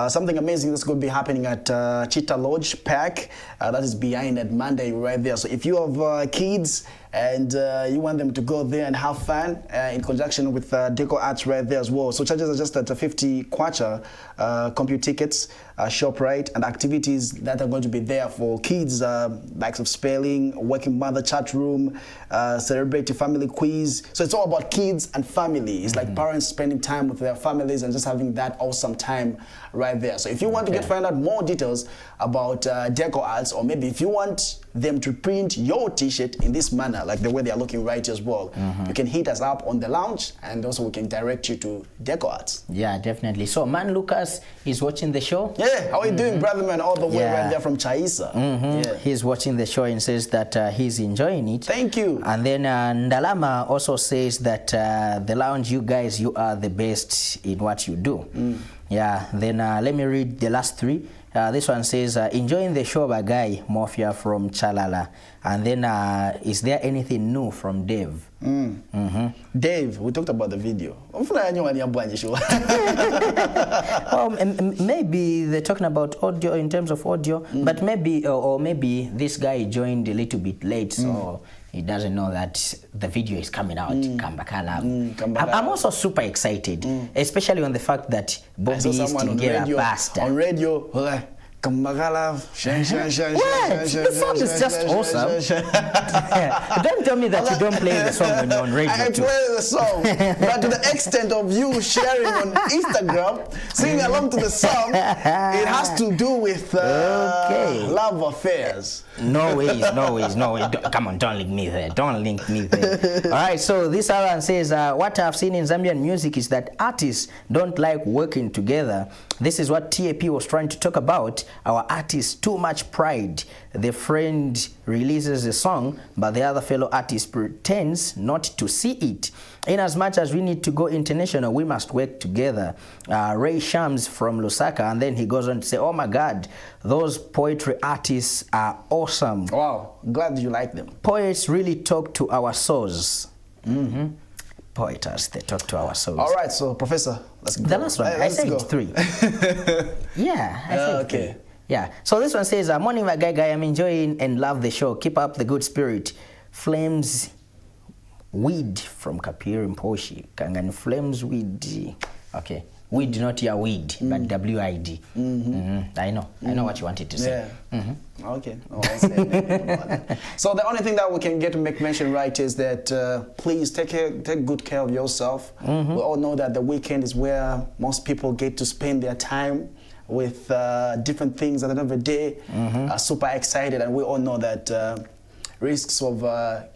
something amazing that's going to be happening at Cheetah Lodge Park. That is behind at Monday right there. So if you have kids and you want them to go there and have fun in conjunction with Deco Arts right there as well. So charges are just at 50 kwacha, compute tickets, ShopRite, and activities that are going to be there for kids, likes of spelling, working mother chat room, celebrity family quiz. So it's all about kids and family. It's like parents spending time with their families and just having that awesome time right there. So if you want to find out more details about Deco Arts, or maybe if you want them to print your t-shirt in this manner, like the way they are looking right here as well, you can hit us up on the lounge, and also we can direct you to Deco Arts. Yeah, definitely. So Man Lucas is watching the show. Yeah, how are you doing, brother man, all the way right there from Chaisa? He's watching the show and says that he's enjoying it. Thank you. And then Ndalama also says that the lounge, you guys, you are the best in what you do. Yeah, then let me read the last three. This one says, enjoying the show by Guy Mafia from Chalala. And then, is there anything new from Dave? Dave, we talked about the video. Maybe they're talking about audio in terms of audio, but maybe, or maybe this guy joined a little bit late, so he doesn't know that the video is coming out. I'm also super excited, especially on the fact that Bobby is together pastor. On radio, Kamagala. The song is just awesome. Don't tell me that you don't play the song when you're on radio. I play the song, but to the extent of you sharing on Instagram, singing along to the song, it has to do with love affairs. No ways. Come on, don't link me there. All right, so this other one says, what I've seen in Zambian music is that artists don't like working together. This is what TAP was trying to talk about. Our artists, too much pride. The friend releases a song, but the other fellow artist pretends not to see it. In as much as we need to go international, we must work together. Ray Shams from Lusaka, and then he goes on to say, oh my God, those poetry artists are awesome. Wow, glad you like them. Poets really talk to our souls. Poeters, they talk to our souls. All right, so Professor, let's go. The last one, I said 3. Yeah, I said okay. 3. Yeah, so this one says, morning my guy, I'm enjoying and love the show. Keep up the good spirit. Flames Weed from Kapir Mposhi. Kangan Flames Weed. Okay. Weed, not your weed, but W-I-D. I know what you wanted to say. Yeah. Okay. Oh, I'll say so the only thing that we can get to make mention right is that please take good care of yourself. We all know that the weekend is where most people get to spend their time with different things at the end of the day. Are super excited, and we all know that risks of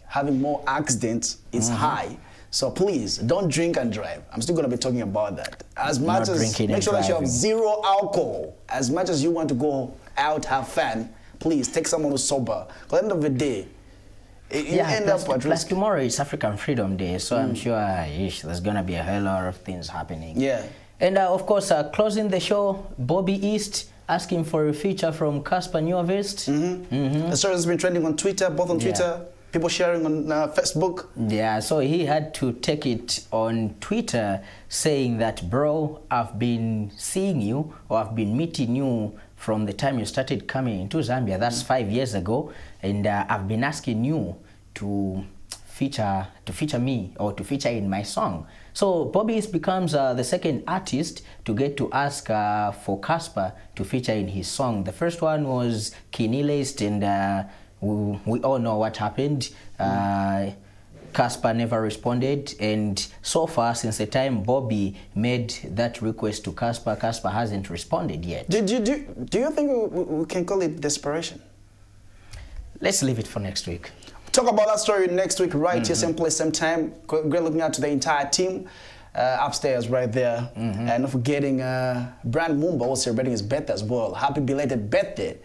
having more accidents is high. So please, don't drink and drive. I'm still going to be talking about that. As much as make sure that you have 0 alcohol. As much as you want to go out, have fun, please take someone who's sober. At the end of the day, you end up at risk. Tomorrow is African Freedom Day, so I'm sure there's going to be a hell lot of things happening. Yeah. And of course, closing the show, Bobby East asking for a feature from Casper Nyovest. The story has been trending on Twitter, both on Twitter. People sharing on Facebook. Yeah, so he had to take it on Twitter saying that, bro, I've been seeing you, or I've been meeting you from the time you started coming into Zambia. That's 5 years ago. And I've been asking you to feature me, or to feature in my song. So Bobby becomes the second artist to get to ask for Casper to feature in his song. The first one was Kinilist, and we all know what happened. Casper never responded, and so far since the time Bobby made that request to Casper, Casper hasn't responded yet. Do you think we can call it desperation? Let's leave it for next week. Talk about that story next week, right here, same place, same time. Great looking out to the entire team upstairs right there. And not forgetting Brand Mumba was celebrating his birthday as well. Happy belated birthday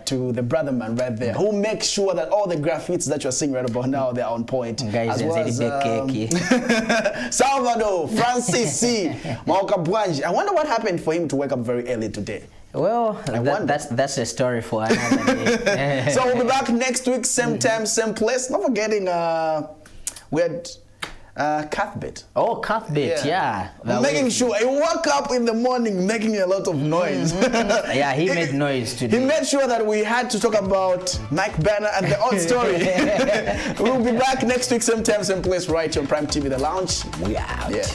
to the brother man right there, who makes sure that all the graphics that you're seeing right about now, they're on point. Guys, as well as Salvador, Francis C, Maoka Bwanji. I wonder what happened for him to wake up very early today. Well, that's a story for another day. So we'll be back next week, same time, same place. Not forgetting we had Cuthbert. Oh, Cuthbert, yeah. Making sure he woke up in the morning making a lot of noise. Yeah, he made noise today. He made sure that we had to talk about Mike Banner and the odd story. We'll be back next week, same time, same place, right here on Prime TV, The Lounge. We out. Yeah.